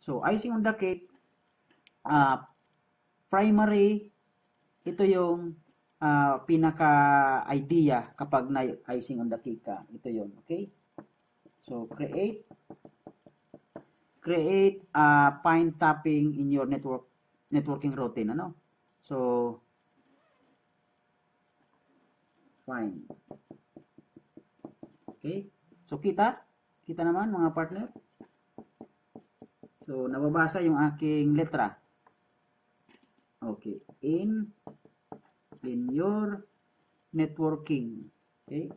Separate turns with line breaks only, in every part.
So, icing on the cake, primary, ito yung pinaka-idea kapag na-icing on the cake ka. Ito yun, okay? So, create fine tapping in your networking routine, ano? So, fine. Okay? So, kita naman mga partner. So, nababasa yung aking letra. Okay. In your networking. Okay?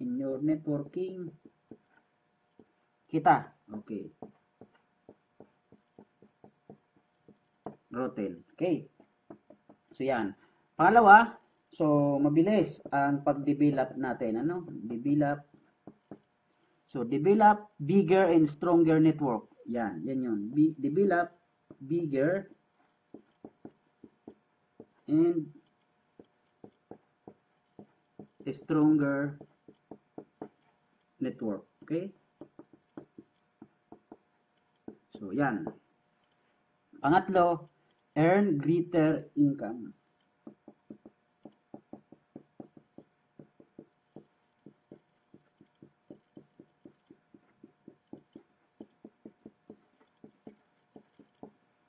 In your networking. Kita. Okay. Routine. Okay. So, yan. Pangalawa, so, mabilis ang pag-develop natin. Ano? Develop. So, develop bigger and stronger network. Yan yun. Develop bigger and a stronger network. Okay? So, yan. Pangatlo, earn greater income.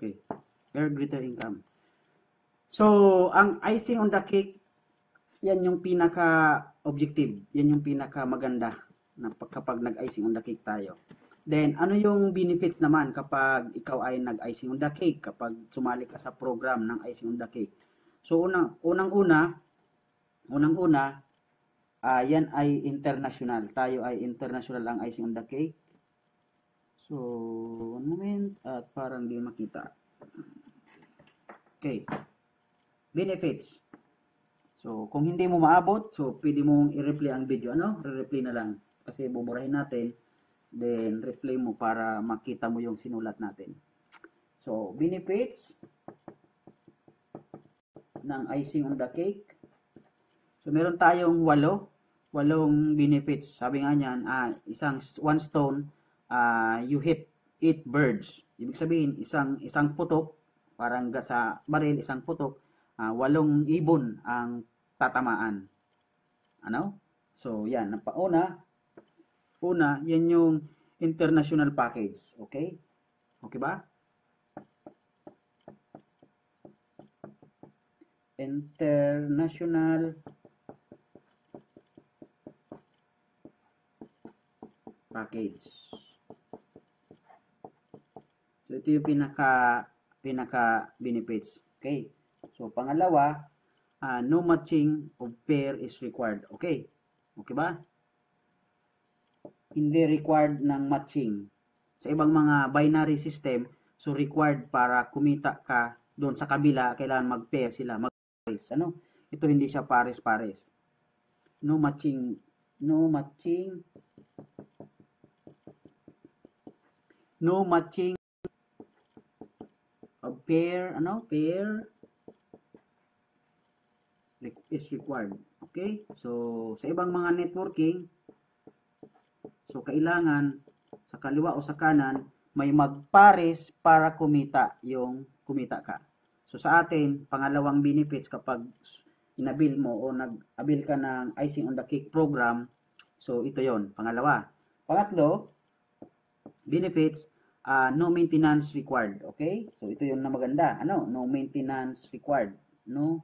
Okay. Earn greater income. So, ang icing on the cake, yan yung pinaka-objective. Yan yung pinaka-maganda na kapag nag-icing on the cake tayo. Then, ano yung benefits naman kapag ikaw ay nag-icing on the cake, kapag sumali ka sa program ng icing on the cake? So, unang-una, yan ay international. Tayo ay international ang icing on the cake. So, one moment, at parang di makita. Okay. Benefits. So, kung hindi mo maabot, so pwede mong i-replay ang video. Ano? Re-replay na lang. Kasi buburahin natin. Then, replay mo para makita mo yung sinulat natin. So, benefits ng icing on the cake. So, meron tayong 8 benefits. Sabi nga niyan, one stone, you hit 8 birds. Ibig sabihin, isang putok, parang sa baril, isang putok, 8 ibon ang tatamaan. Ano? So, yan. Una, yan yung international package. Okay? Okay ba? International package. So, ito yung pinaka benefits. Okay? So, pangalawa, no matching of pair is required. Okay? Okay ba? Hindi required ng matching. Sa ibang mga binary system, so required para kumita ka doon sa kabila, kailangan mag-pair sila, mag-pares. Ano? Ito hindi siya pares-pares. No matching of pair is required. Okay? So, sa ibang mga networking, so kailangan sa kaliwa o sa kanan, may magpares para kumita ka. So, sa atin, pangalawang benefits kapag inabil mo o nag-abil ka ng icing on the cake program, so ito yon, pangalawa. Pangatlo, benefits, no maintenance required. Okay? So, ito yung na maganda. Ano? No maintenance required. No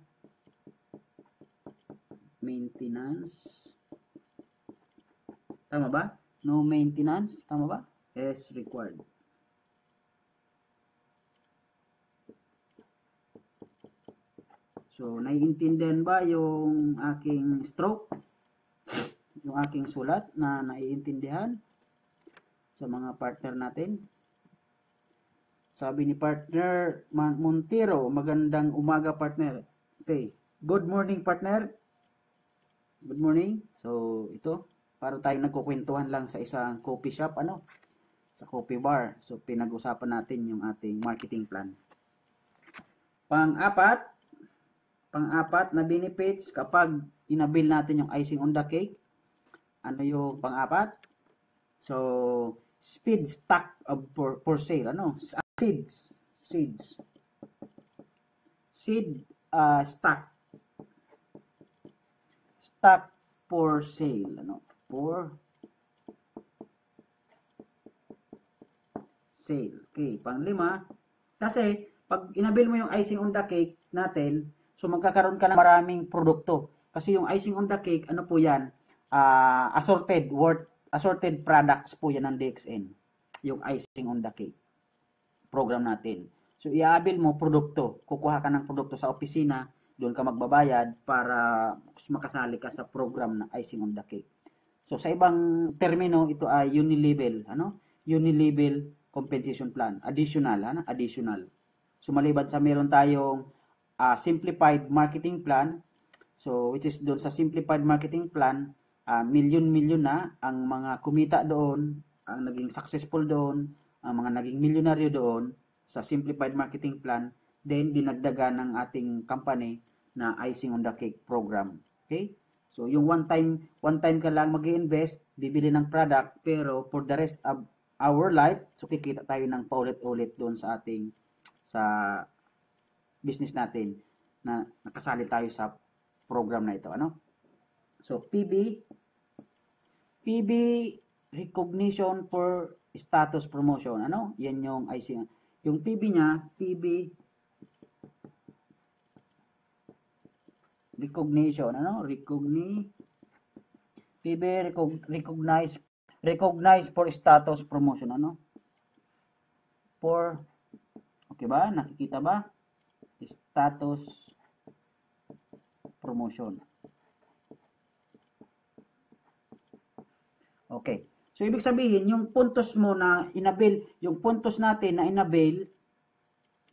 maintenance. Tama ba? No maintenance. Tama ba? Is required. So, naiintindihan ba yung aking stroke? Yung aking sulat na naiintindihan sa mga partner natin? Sabi ni partner Montero, magandang umaga partner. Okay. Good morning partner. Good morning. So, ito. Para tayong nagkukwentuhan lang sa isang coffee shop, ano? Sa coffee bar. So, pinag-usapan natin yung ating marketing plan. Pang-apat na benefits kapag inabil natin yung icing on the cake. Ano yung pang-apat? So, speed stock of for sale. Ano? Seeds. Seed stock. Stock for sale. Ano? For sale. Okay, pang-lima. Kasi, pag inabil mo yung icing on the cake natin, so magkakaroon ka ng maraming produkto. Kasi yung icing on the cake, ano po yan? Assorted products po yan ng DXN. Yung icing on the cake program natin. So, i-abil mo produkto. Kukuha ka ng produkto sa opisina, doon ka magbabayad para makasali ka sa program na icing on the cake. So, sa ibang termino, ito ay unilevel. Ano? Unilevel compensation plan. Additional. Ano? Additional. So, maliban sa meron tayong simplified marketing plan. So, which is doon sa simplified marketing plan, milyon-milyon na ang mga kumita doon, ang naging successful doon, ang mga naging milyonaryo doon sa simplified marketing plan, then dinagdagan ng ating company na icing on the cake program. Okay? So, yung one time ka lang mag-i-invest, bibili ng product, pero for the rest of our life, so kikita tayo ng paulit-ulit doon sa business natin na nakasali tayo sa program na ito. Ano? So, PB recognition for status promotion. Ano? Yan yung icing. Yung PB niya, PB recognition. Ano? PB recognize for status promotion. Ano? For, okay ba? Nakikita ba? Status promotion. Okay. So, ibig sabihin, yung puntos mo na inabil, yung puntos natin na inabil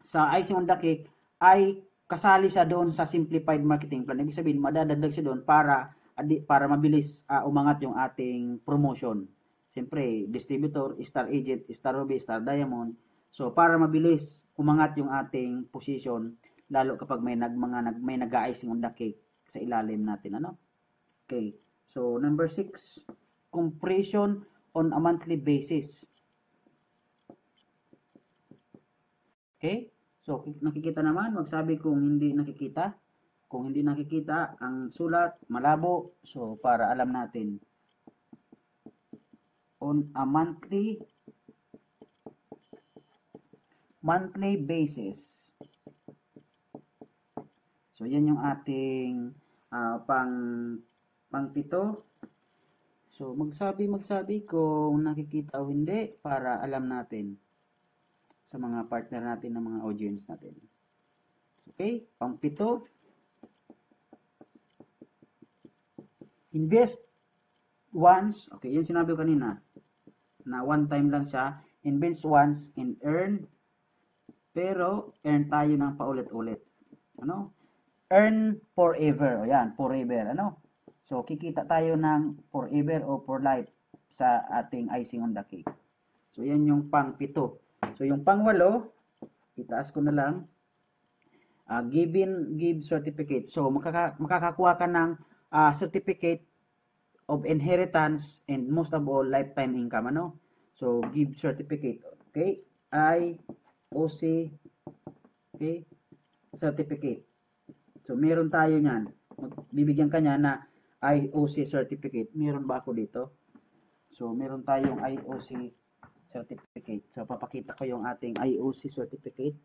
sa icing on the cake ay kasali siya doon sa simplified marketing plan. Ibig sabihin, madadagdag siya doon para mabilis umangat yung ating promotion. Siyempre, distributor, star agent, star ruby, star diamond. So, para mabilis umangat yung ating position, lalo kapag may nag-icing on the cake sa ilalim natin. Ano? Okay. So, number 6, compression on a monthly basis. Okay? So, nakikita naman, magsabi kung hindi nakikita. Kung hindi nakikita, ang sulat, malabo. So, para alam natin. On a monthly basis. So, yan yung ating pang-pito. So, magsabi kung nakikita o hindi para alam natin sa mga partner natin, ng mga audience natin. Okay? Pang-pito. Invest once. Okay, yun sinabi ko kanina. Na one time lang siya. Invest once and earn. Pero, earn tayo ng paulit-ulit. Ano? Earn forever. O yan, forever. Ano? So, kikita tayo ng forever o for life sa ating icing on the cake. So, yan yung pang-pito. So, yung pang-walo, itaas ko na lang, give certificate. So, makakakuha ka ng certificate of inheritance and most of all, lifetime income. Ano? So, give certificate. Okay? IOC, okay? Certificate. So, meron tayo niyan. Bibigyan ka niya na IOC certificate. Meron ba ako dito? So, meron tayong IOC certificate. So, papakita ko yung ating IOC certificate.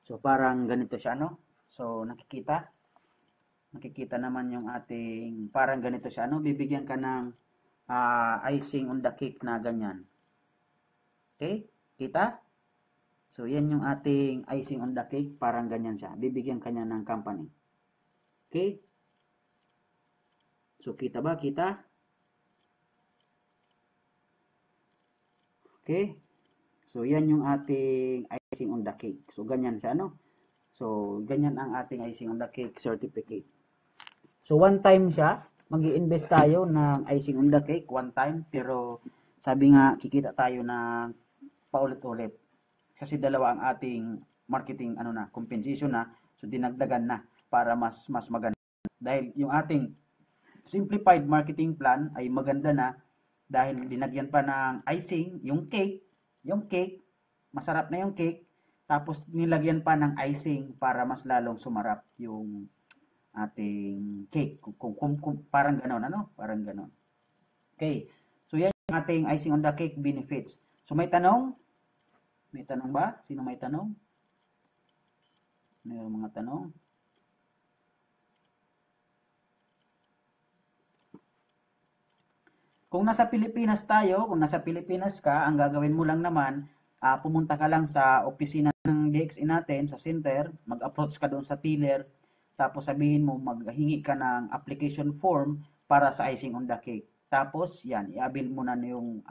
So, parang ganito siya, no? So, nakikita? Nakikita naman yung ating, parang ganito siya, no? Bibigyan ka ng icing on the cake na ganyan. Okay? Kita? So, yan yung ating icing on the cake. Parang ganyan siya. Bibigyan ka niya ng company. Okay? So, kita ba? Kita? Okay? So, yan yung ating icing on the cake. So, ganyan siya, no? So, ganyan ang ating icing on the cake certificate. So, one time siya. Mag-i-invest tayo ng icing on the cake. One time. Pero, sabi nga, kikita tayo ng paulit-ulit. Kasi dalawa ang ating marketing ano na, compensation na. So dinagdagan na para mas maganda. Dahil yung ating simplified marketing plan ay maganda na dahil dinagyan pa ng icing, yung cake, masarap na yung cake, tapos nilagyan pa ng icing para mas lalong sumarap yung ating cake. Parang ganon, ano? Parang ganon. Okay. So, yan yung ating icing on the cake benefits. So, may tanong? May tanong ba? Sino may tanong? Mayroong mga tanong? Kung nasa Pilipinas tayo, kung nasa Pilipinas ka, ang gagawin mo lang naman, pumunta ka lang sa opisina ng DXE natin, sa center, mag-approach ka doon sa teller, tapos sabihin mo, maghingi ka ng application form para sa icing on the cake. Tapos, yan, i-avail mo na yung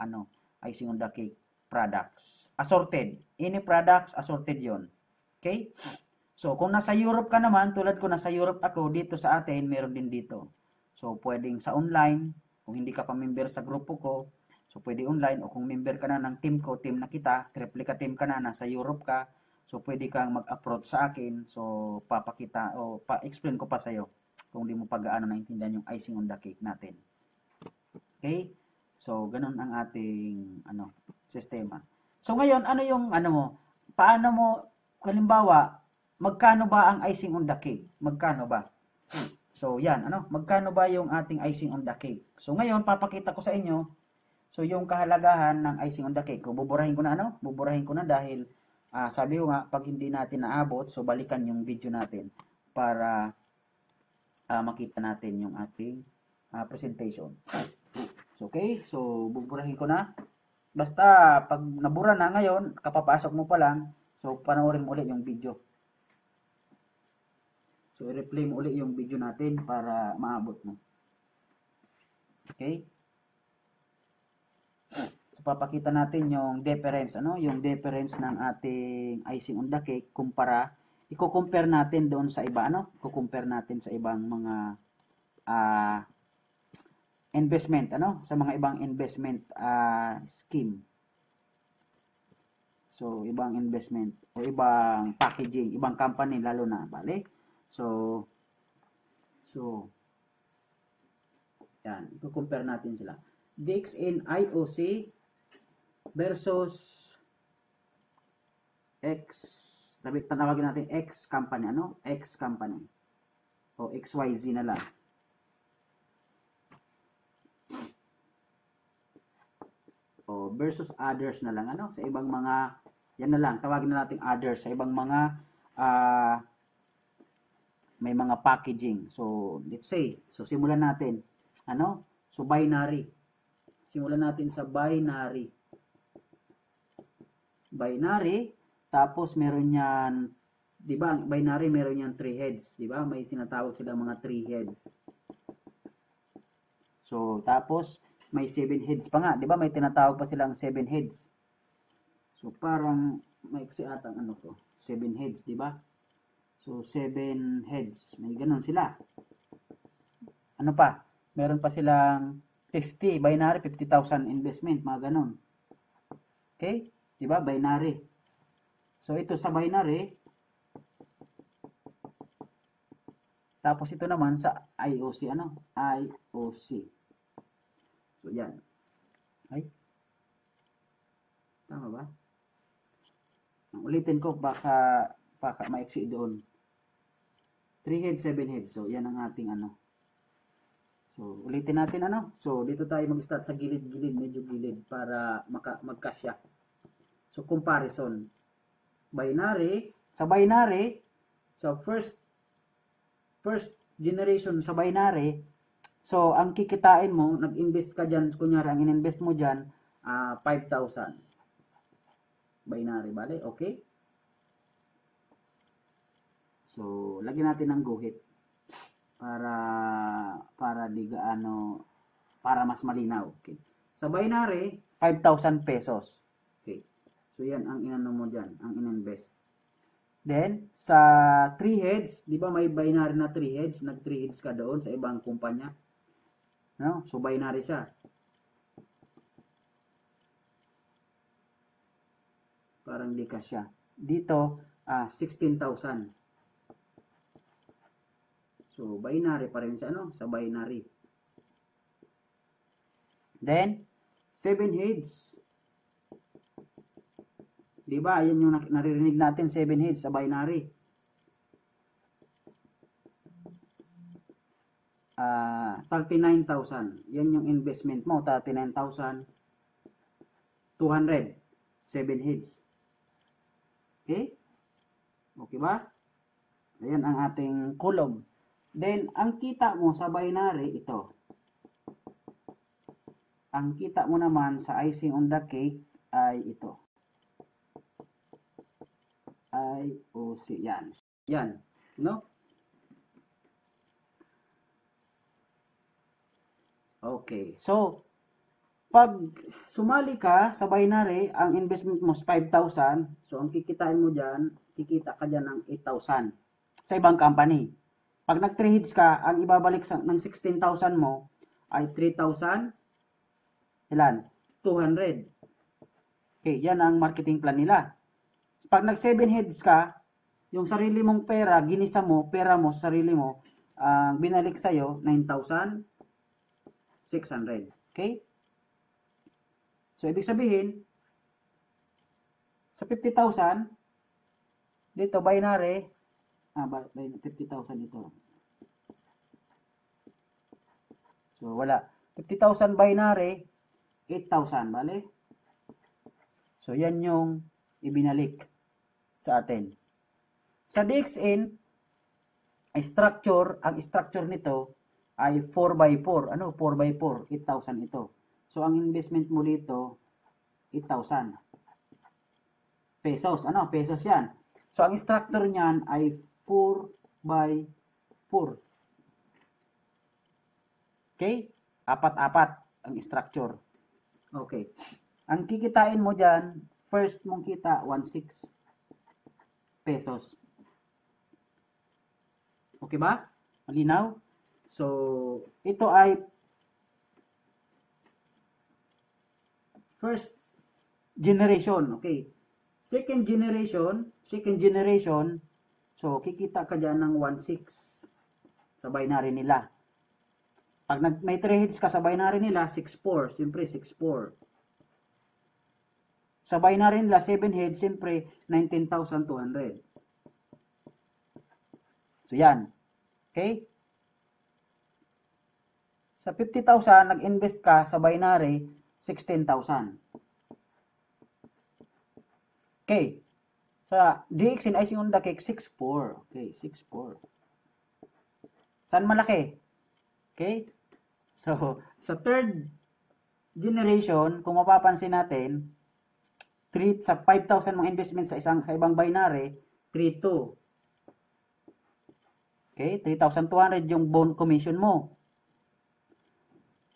icing on the cake products. Assorted. Any products, assorted yon. Okay? So, kung nasa Europe ka naman, tulad ko nasa Europe ako, dito sa atin, meron din dito. So, pwedeng sa online, kung hindi ka pa member sa grupo ko, so pwede online, o kung member ka na ng team ko, team na kita, replica team ka na, nasa Europe ka, so pwede kang mag-approach sa akin, so papakita, o pa-explain ko pa sa'yo, kung di mo pa gaano naintindihan yung icing on the cake natin. Okay? So, ganun ang ating, sistema. So, ngayon, ano yung, paano mo, halimbawa, magkano ba ang icing on the cake? Magkano ba? So, yan, magkano ba yung ating icing on the cake? So, ngayon, papakita ko sa inyo, so, yung kahalagahan ng icing on the cake. So, buburahin ko na, Buburahin ko na dahil, sabi ko nga, pag hindi natin naabot, so, balikan yung video natin para makita natin yung ating presentation. So, okay? So, buburahin ko na. Basta, pag nabura na ngayon, kapapasok mo pa lang, so, panoorin mo ulit yung video. So, i-replay mo ulit yung video natin para maabot mo. Okay? So, papakita natin yung difference, yung difference ng ating icing on the cake kumpara, i-compare natin doon sa iba, i-compare natin sa ibang mga investment, sa mga ibang investment scheme. So, ibang investment o ibang packaging, ibang company lalo na, bale. So, yan, i-compare natin sila. DXN IOC versus tanawagin natin X company, X company. O XYZ na lang. O versus others na lang, sa ibang mga, yan na lang, tawagin na natin others, sa ibang mga, may mga packaging. So, let's say, so simulan natin. So, binary. Simulan natin sa binary. Binary, tapos meron yan, di ba, binary meron yan 3 heads, di ba? May sinatawag silang mga 3 heads. So, tapos, may 7 heads pa nga, di ba? May tinatawag pa silang 7 heads. So, parang, maiksi atang 7 heads, di ba? So, 7 heads. May ganun sila. Ano pa? Meron pa silang 50. Binary, 50,000 investment. Mga ganun. Okay? Diba? Binary. So, ito sa binary. Tapos, ito naman sa IOC. IOC. So, yan. Ay? Tama ba? Ulitin ko, baka maiksi doon. 3 heads, 7 heads. So, yan ang ating So, ulitin natin So, dito tayo mag-start sa gilid-gilid, medyo gilid para magkasya. So, comparison. Binary. Sa binary, so first generation sa binary, so, ang kikitain mo, nag-invest ka dyan, kunyari, ang in-invest mo dyan, 5,000. Binary, bale? Okay? So, lagyan natin ng guhit para di gaano, para mas malinaw. Okay. Sa binary, 5,000 pesos. Okay. So, yan ang inano mo dyan, ang in-invest. Then, sa 3 heads, di ba may binary na 3 heads? Nag 3 heads ka doon sa ibang kumpanya. So, binary siya. Parang di ka siya. Dito, 16,000. So, binary pa rin siya, no? Sa binary. Then, 7 heads. Diba? Yan yung naririnig natin, 7 heads sa binary. 39,000. Yan yung investment mo, 39,200. 7 heads. Okay? Okay ba? Ayan ang ating column. Then, ang kita mo sa binary, ito. Ang kita mo naman sa icing on the cake ay ito. IOC. Yan. Yan. No? Okay. So, pag sumali ka sa binary, ang investment mo is 5,000. So, ang kikitain mo dyan, kikita ka dyan ng 8,000 sa ibang company. Pag nag 3 heads ka, ang ibabalik ng 16,000 mo ay 3,000. Ilan? 200. Okay, yan ang marketing plan nila. Pag nag 7 heads ka, yung sarili mong pera, ginisa mo, pera mo sa sarili mo, binalik sa'yo, 9,600. Okay? So, ibig sabihin, sa 50,000, dito, binary, 50,000 ito. So, wala. 50,000 binary, 8,000, bale? So, yan yung ibinalik sa atin. Sa DXN, ang structure nito ay 4x4. Ano? 4x4, 8,000 ito. So, ang investment mo dito, 8,000 pesos. Ano? Pesos yan. So, ang structure niyan ay 4x4. Okay? 4-4 ang structure. Okay. Ang kikitain mo dyan, first mong kita, 1,600 pesos. Okay ba? Malinaw? So, ito ay first generation. Okay. Second generation, so kikita ka dyan ng 1,600 sa binary nila. Pag may 3 heads ka sa binary nila, 6,400. Siyempre, 6,400. Sa binary nila, 7 heads, siyempre, 19,200. So, yan. Okay? Sa 50,000, nag-invest ka sa binary, 16,000. Okay. Sa DXN icing on the cake, 6,400. Okay, 6,400. Saan malaki? Okay? So, sa third generation, kung mapapansin natin, sa 5,000 mong investment sa ibang binary, 3,200. Okay? 3,200 yung bond commission mo.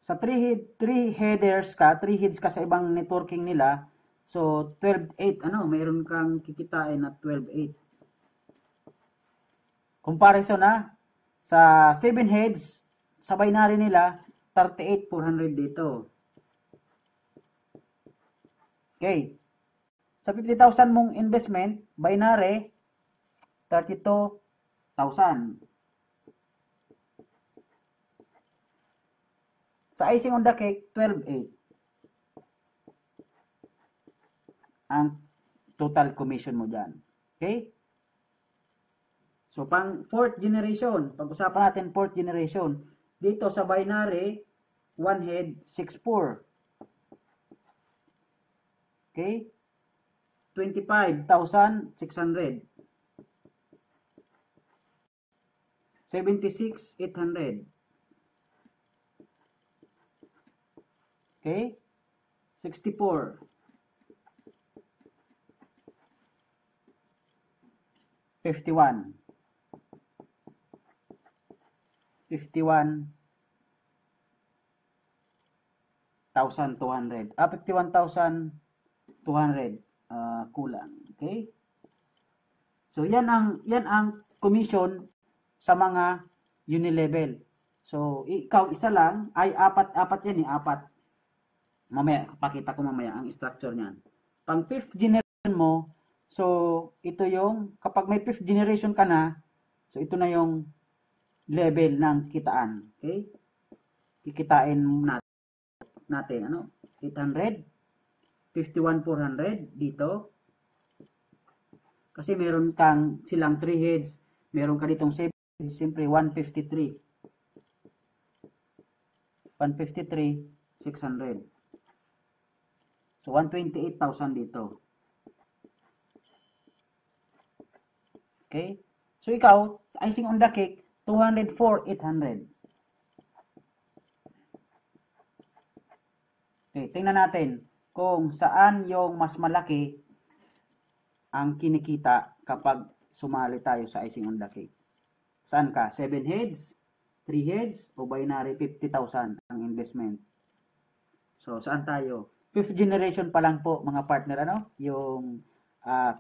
Sa 3 heads ka sa ibang networking nila, so 12,800, mayroon kang kikitain na 12,800. Comparison na, sa 7 heads, sa binary nila, 38,400 dito. Okay. Sa 50,000 mong investment, binary, 32,000. Sa icing on the cake, 12,800. Ang total commission mo dyan. Okay? So, pang fourth generation, pag-usapan natin fourth generation, dito sa binary, 1 head, 6,400. Okay? 25,600. 76,800. Okay? 64. 51. 51,200. 51,200 kulang. Okay? So yan ang commission sa mga unilevel. So ikaw isa lang ay apat yan, apat. Mamaya pakita ko mamaya ang structure niyan. Pang fifth generation mo, So, ito yung, kapag may 5th generation ka na, so ito na yung level ng kitaan. Okay? Kikitain natin, ano? 800, 51,400 dito. Kasi meron kang silang 3 heads, meron ka ditong 7 heads, siyempre 153. 153, 600. So, 128,000 dito. Okay? So, ikaw, icing on the cake, 204, 800. Okay, tingnan natin kung saan yung mas malaki ang kinikita kapag sumali tayo sa icing on the cake. Saan ka? 7 heads, 3 heads, o binary 50,000 ang investment. So, saan tayo? 5th generation pa lang po, mga partner, ano? Yung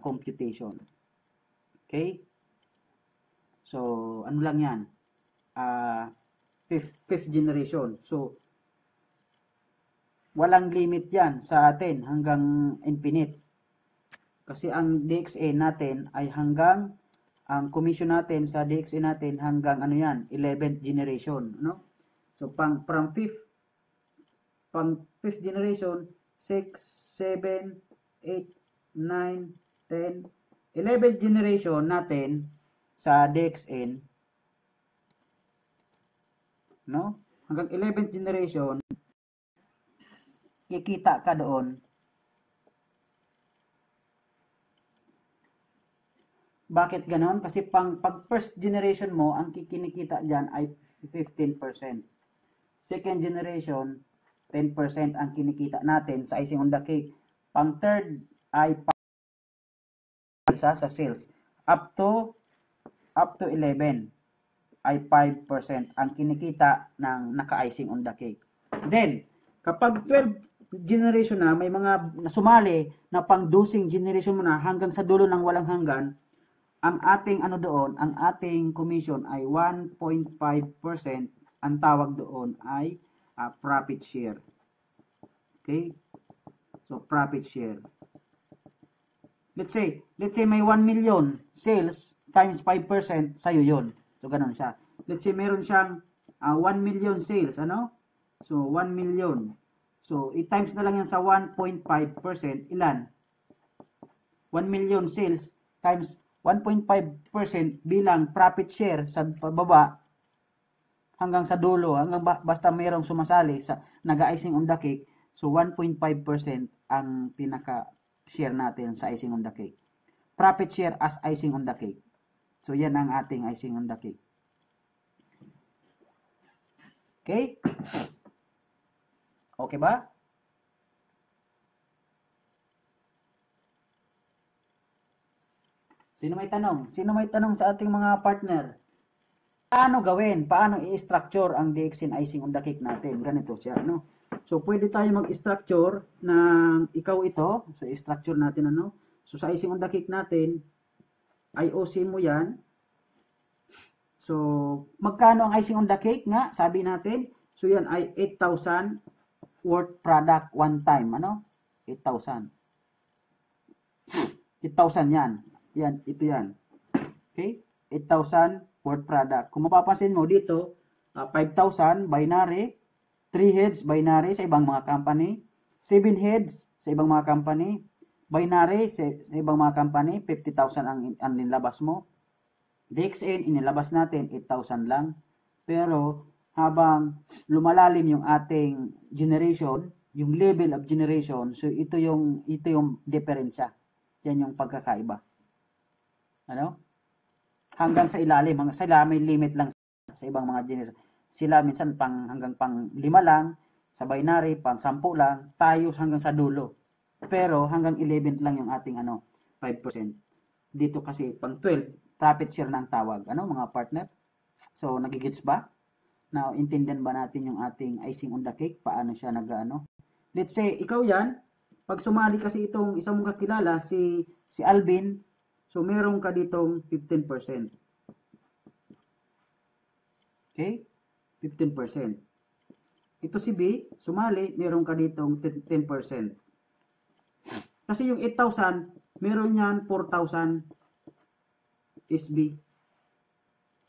computation. Okay? So, ano lang yan? 5th generation. So, walang limit yan sa atin hanggang infinite. Kasi ang DXA natin ay hanggang, ang commission natin sa DXA natin hanggang ano yan, 11th generation. No? So, from 5th generation, 6, 7, 8, 9, 10, 11th generation natin sa DXN, no? Hanggang 11th generation, kikita ka doon. Bakit ganon? Kasi pag first generation mo, ang kikinikita dyan ay 15%. Second generation, 10% ang kinikita natin sa icing on the cake. Pang third ay sa sales. Up to 11 ay 5% ang kinikita ng naka-icing on the cake. Then, kapag 12 generation na, may mga sumali na pang dosing generation mo na hanggang sa dulo ng walang hanggan, ang ating ano doon, ang ating commission ay 1.5%, ang tawag doon ay profit share. Okay? So, profit share. Let's say may 1 million sales times 5%, sa'yo yun. So, ganun siya. Let's say meron siyang 1 million sales, ano? So, 1 million. So, i-times na lang yan sa 1.5%, ilan? 1 million sales times 1.5% bilang profit share sa baba hanggang sa dulo, hanggang basta mayroong sumasali sa nag-icing on the cake. So, 1.5% ang pinaka-share natin sa icing on the cake. Profit share as icing on the cake. So, yan ang ating icing on the cake. Okay? Okay ba? Sino may tanong? Sino may tanong sa ating mga partner? Paano gawin? Paano i-structure ang DXN icing on the cake natin? Ganito siya, no? So, pwede tayo mag-structure ng ikaw ito. So, i-structure natin, ano? So, sa icing on the cake natin, IOC mo yan. So, magkano ang icing on the cake nga? Sabi natin. So, yan ay 8,000 worth product one time. Ano? 8,000. 8,000 yan. Yan, ito yan. Okay? 8,000 worth product. Kung mapapansin mo dito, 5,000 binary, 3 heads binary sa ibang mga company, 7 heads sa ibang mga company, binary sa ibang mga company, 50,000 ang nilabas mo. DXN, inilabas natin, 8,000 lang. Pero, habang lumalalim yung ating generation, yung level of generation, so ito yung diferensya. Yan yung pagkakaiba. Ano? Hanggang sa ilalim, hanggang sa ilalim may limit lang sa ibang mga generation. Sila minsan hanggang pang 5 lang, sa binary, pang 10 lang, tayo hanggang sa dulo. Pero hanggang 11 lang yung ating 5%. Dito kasi pang 12, profit share ng tawag. Ano mga partner? So, nagigits ba? Now, intindihan ba natin yung ating icing on the cake? Paano siya Let's say, ikaw yan, pag sumali kasi itong isang mong kakilala, si Alvin, so meron ka ditong 15%. Okay? 15%. Ito si B, sumali, meron ka ditong 10%. Kasi yung 8,000, meron yan 4,000 SB.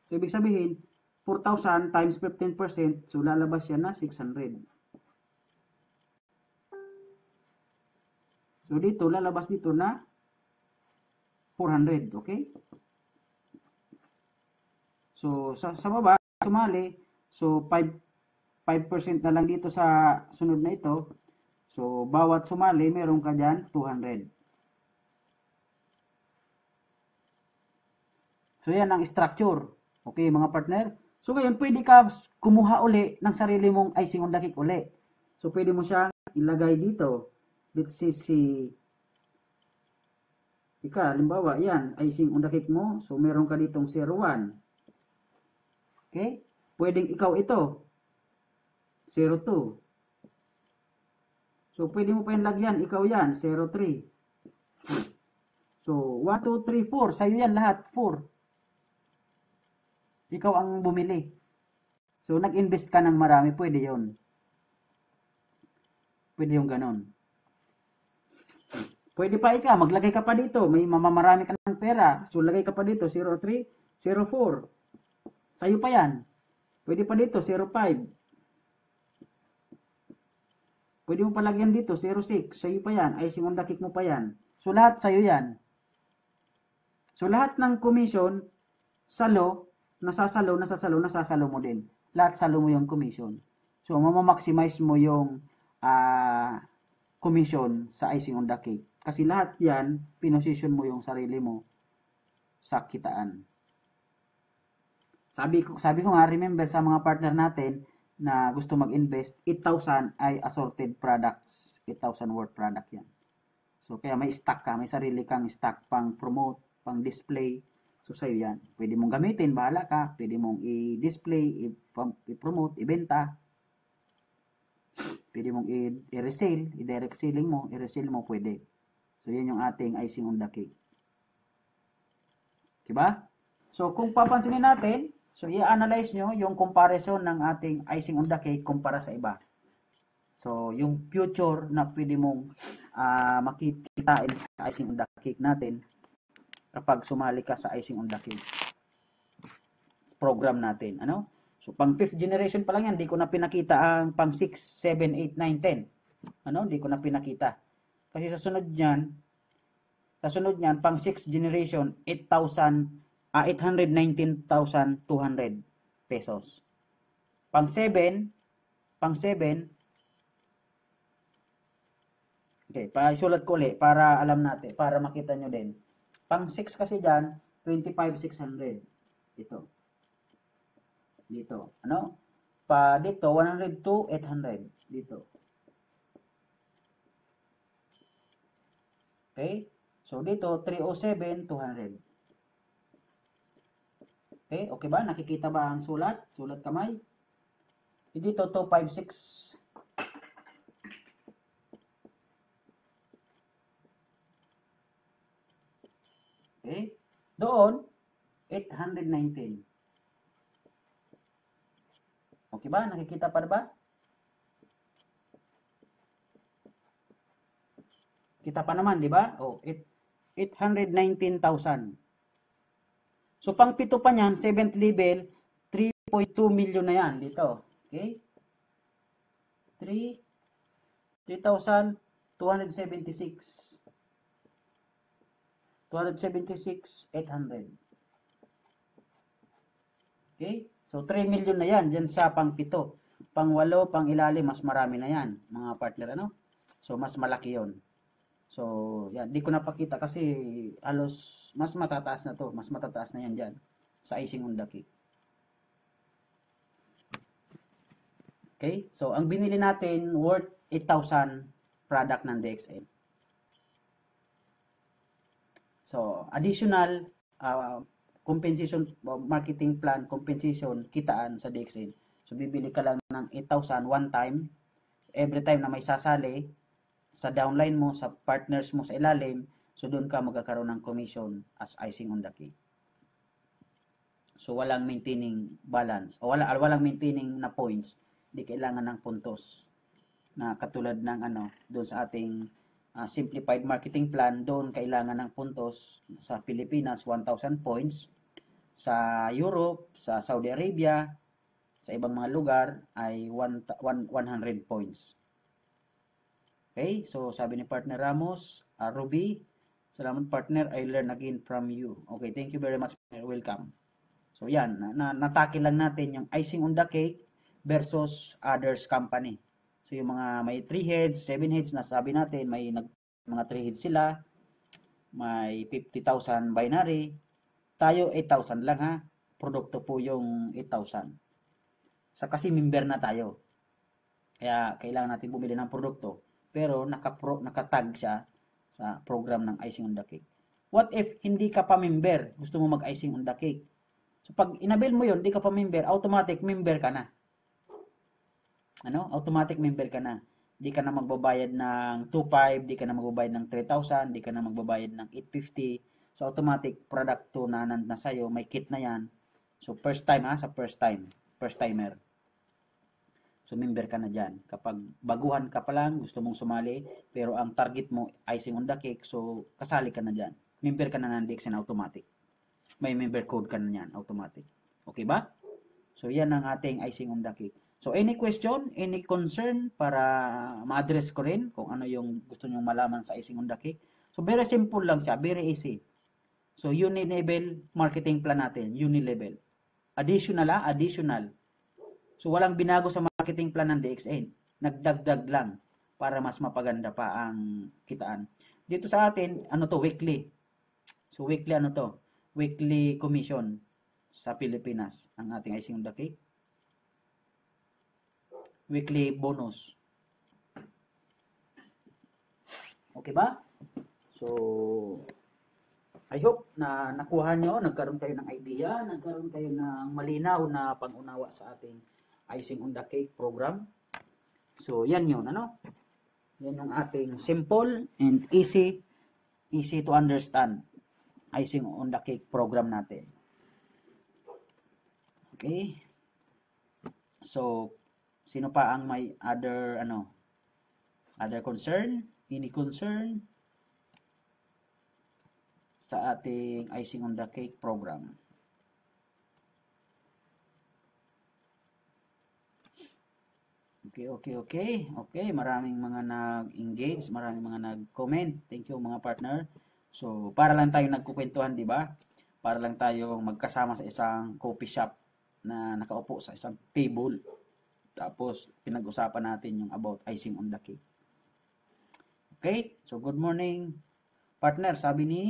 So, ibig sabihin, 4,000 times 15%, so lalabas yan na 600. So, dito, lalabas dito na 400, okay? So, sa baba, sumali, so 5% na lang dito sa sunod na ito. So, bawat sumali, meron ka dyan 200. So, yan ang structure. Okay, mga partner? So, ngayon, pwede ka kumuha uli ng sarili mong icing on the cake uli. So, pwede mo siyang ilagay dito. Let's see halimbawa, yan, icing on the cake mo. So, meron ka ditong 01. Okay? Pwedeng ikaw ito. 02. So, pwede mo pa yung lagyan. Ikaw yan, 03. So, 1, 2, 3, 4. Sa'yo yan lahat, 4. Ikaw ang bumili. So, nag-invest ka ng marami, pwede yun. Pwede yung ganon. Pwede pa ikaw, maglagay ka pa dito. May mamamarami ka ng pera. So, lagay ka pa dito, 03, 04. Sa'yo pa yan. Pwede pa dito, 05. Pwede mo palagyan dito, 06. Sa'yo pa yan. Icing on the cake mo pa yan. So, lahat sa'yo yan. So, lahat ng commission, nasasalo mo din. Lahat salo mo yung commission. So, mamamaximize mo yung commission sa icing on the cake. Kasi lahat yan, pinosisyon mo yung sarili mo sa kitaan. Sabi ko nga, remember sa mga partner natin na gusto mag-invest, 8,000 ay assorted products. 8,000 worth product yan. So, kaya may stock ka, may sarili kang stock pang promote, pang display. So, sa'yo yan. Pwede mong gamitin, bahala ka. Pwede mong i-display, i-promote, ibenta. Pwede mong i-resale, i-direct selling mo, i-resale mo, pwede. So, yan yung ating icing on the cake. Diba? So, kung papansinin natin, so, i-analyze nyo yung comparison ng ating icing on the cake kumpara sa iba. So, yung future na pwede mong makikitain sa icing on the cake natin kapag sumali ka sa icing on the cake program natin. Ano? So, pang 5th generation pa lang yan, di ko na pinakita ang pang 6, 7, 8, 9, 10. Ano? Di ko na pinakita. Kasi sa sunod niyan, pang 6th generation, 819,200 pesos. Pang 7, okay, paisulat ko ulit para alam natin, para makita nyo din. Pang 6 kasi dyan, 25,600. Dito. Ano? Dito, 102,800. Dito. Okay? So, dito, 307,200. Okay? Okay ba? Nakikita ba ang sulat? Sulat kamay? Dito, 256. Okay? Doon, 819. Okay ba? Nakikita pa ba? Kita pa naman, di ba? Oh, 819,000. So, pang 7 pa niyan, 7th level, 3.2 million na yan dito. Okay? 3,276. 276,800. Okay? So, 3 million na yan dyan sa pang 7. Pang 8, pang ilalim, mas marami na yan, mga partner. Ano? So, mas malaki yon. So, yan. Di ko napakita kasi halos mas matataas na to. Mas matataas na yan dyan sa icing on the cake. Okay? So, ang binili natin worth 8,000 product ng DXN. So, additional compensation, marketing plan, compensation, kitaan sa DXN. So, bibili ka lang ng 8,000 one time. Every time na may sasali, sa downline mo, sa partners mo sa ilalim, so doon ka magkakaroon ng commission as icing on the cake. So, walang maintaining balance, o walang maintaining na points, hindi kailangan ng puntos, na katulad ng doon sa ating simplified marketing plan, doon kailangan ng puntos. Sa Pilipinas, 1,000 points. Sa Europe, sa Saudi Arabia, sa ibang mga lugar ay 100 points. Okay, so sabi ni partner Ramos, Ruby, salamat partner, I learn again from you. Okay, thank you very much, welcome. So yan, natake lang natin yung icing on the cake versus others company. So yung mga may 3 heads, 7 heads, nasabi natin, may mga 3 heads sila, may 50,000 binary, tayo 8,000 lang ha, produkto po yung 8,000. So kasi member na tayo, kaya kailangan natin bumili ng produkto, pero nakatag siya sa program ng icing on the cake. What if hindi ka pa member, gusto mo mag-icing on the cake? So pag inabil mo yun, hindi ka pa member, automatic member ka na. Automatic member ka na. Di ka na magbabayad ng 2,500, di ka na magbabayad ng 3,000, di ka na magbabayad ng 850. So automatic product to na sa'yo, may kit na yan. So first time sa first timer. So member ka na dyan. Kapag baguhan ka pa lang, gusto mong sumali, pero ang target mo icing on the cake, so kasali ka na dyan. Member ka na ng DXN automatic. May member code ka na yan automatic. Okay ba? So yan ang ating icing on the cake. So any question, any concern para ma-address ko rin kung ano yung gusto nyong malaman sa icing on the cake. So very simple lang siya, very easy. So uni-level marketing plan natin, uni-level. Additional. So walang binago sa marketing plan ng DXN. Nagdagdag lang para mas mapaganda pa ang kitaan. Dito sa atin, weekly. So weekly weekly commission sa Pilipinas ang ating icing on the cake. Weekly bonus. Okay ba? So, I hope na nakuha nyo, nagkaroon kayo ng idea, nagkaroon kayo ng malinaw na pang-unawa sa ating icing on the cake program. So, yan yun, Yan yung ating simple and easy to understand icing on the cake program natin. Okay? So, sino pa ang may other concern? Any concern sa ating icing on the cake program? Okay. Maraming mga nag-engage, maraming mga nag-comment. Thank you mga partner. So, para lang tayo nagkukwentuhan, di ba? Para lang tayo magkasama sa isang coffee shop na nakaupo sa isang table. Tapos, pinag-usapan natin yung about icing on the cake. Okay? So, good morning, partner. Sabi ni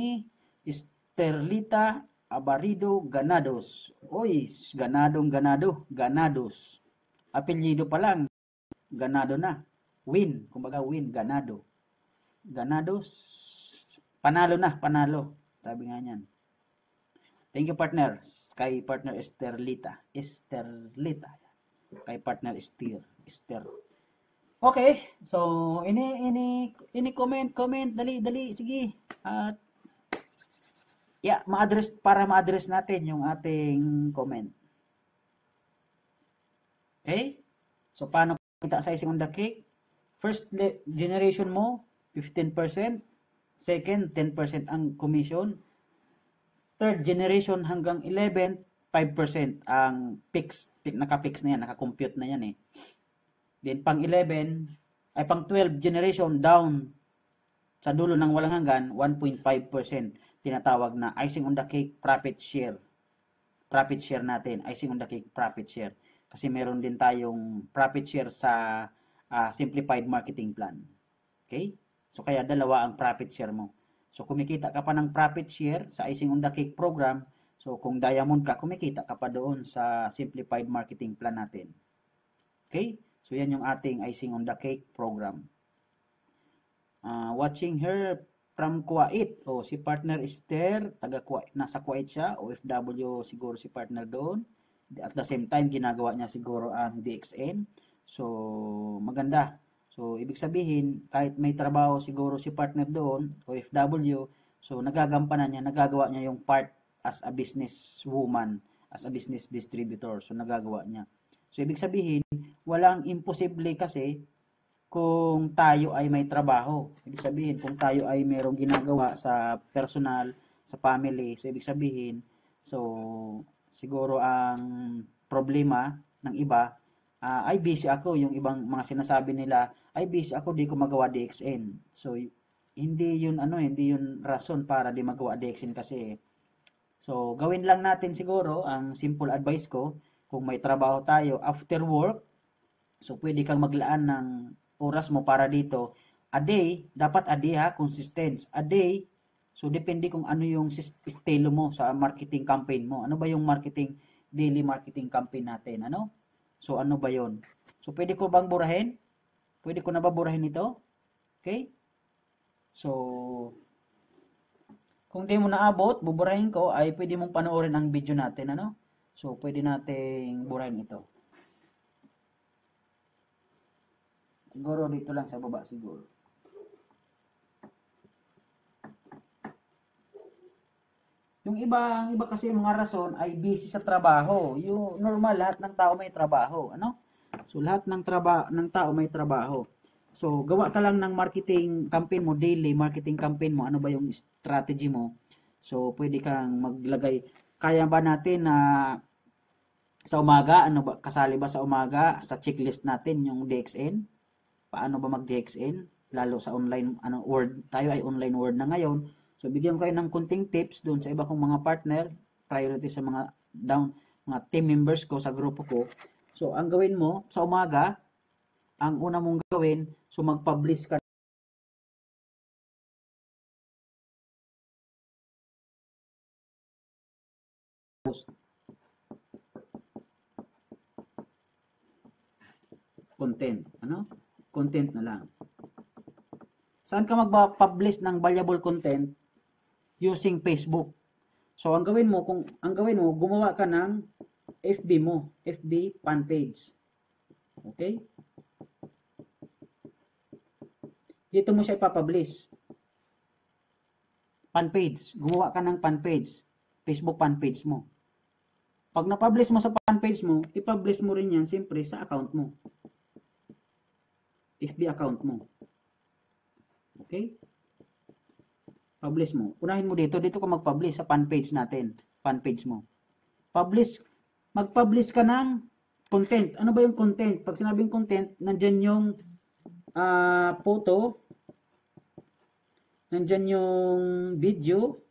Esterlita Abarido Ganados. Oy, Ganados. Apelyido pa lang, ganado na. Win, kumbaga win, ganado. Ganados, panalo. Sabi nga niyan. Thank you, partner. Kay partner Esterlita. Kay partner Esther. Okay, so ini comment, dali, sige. At ma-address natin yung ating comment. Okay? So paano kita sa icing on the cake? First generation mo 15%, second 10% ang commission. Third generation hanggang 11, 5% ang naka-fix na yan, naka-compute na yan eh. Then pang 12 generation down sa dulo ng walang hanggan, 1.5% tinatawag na icing on the cake profit share. Profit share natin, icing on the cake profit share. Kasi meron din tayong profit share sa simplified marketing plan. Okay? So kaya dalawa ang profit share mo. So kumikita ka pa ng profit share sa icing on the cake program. So kung diamond ka, kumikita ka pa doon sa simplified marketing plan natin. Okay? So yan yung ating icing on the cake program. Watching her from Kuwait. Si partner Esther, nasa Kuwait siya. OFW siguro si partner doon. At the same time, ginagawa niya siguro ang DXN. So maganda. So ibig sabihin, kahit may trabaho siguro si partner doon, OFW, so nagagawa niya yung part as a business woman, as a business distributor. So nagagawa niya. So ibig sabihin, walang imposible kasi kung tayo ay may trabaho. Ibig sabihin, kung tayo ay mayroong ginagawa sa personal, sa family, so ibig sabihin, so siguro ang problema ng iba, ay busy ako, yung ibang mga sinasabi nila, ay busy ako, di ko magawa DXN. So, hindi yun rason para di magawa DXN kasi. So, gawin lang natin siguro, ang simple advice ko, kung may trabaho tayo after work, so pwede kang maglaan ng oras mo para dito. A day, dapat a day ha, consistent. A day, so depende kung ano yung estilo mo sa marketing campaign mo. Ano ba yung daily marketing campaign natin, ano? So ano ba yon? So pwede ko bang burahin? Pwede ko na ba burahin ito? Okay? So, kung di mo naabot, buburahin ko, ay pwede mong panoorin ang video natin, ano? So, pwede nating burahin ito. Siguro dito lang sa baba siguro. Yung iba kasi mga rason ay busy sa trabaho. Yung normal lahat ng tao may trabaho, ano? So lahat ng tao may trabaho. So gawa ka lang ng marketing campaign mo, daily marketing campaign mo, ano ba yung strategy mo? So pwede kang maglagay, kaya ba natin na sa umaga, ano ba kasali ba sa umaga sa checklist natin yung DXN? Paano ba mag-DXN? Lalo sa online word, tayo ay online word na ngayon. So bigyan ko kayo ng kunting tips doon sa iba kong mga partner, priority sa mga team members ko sa grupo ko. So ang gawin mo sa umaga, ang una mong gawin, so mag-publish ka post content, ano? Content na lang. Saan ka mag-publish ng valuable content? Using Facebook. So ang gawin mo, gumawa ka ng FB mo, FB fan page. Okay? Dito mo siya ipapublish. Fan page. Gumawa ka ng fan page. Facebook fan page mo. Pag na-publish mo sa fan page mo, i-publish mo rin yan siyempre sa account mo. FB account mo. Okay? Publish mo. Unahin mo dito ka mag-publish sa fan page natin. Fan page mo. Mag-publish ka ng content. Ano ba yung content? Pag sinabing content, nandyan yung photo, nandyan yung video,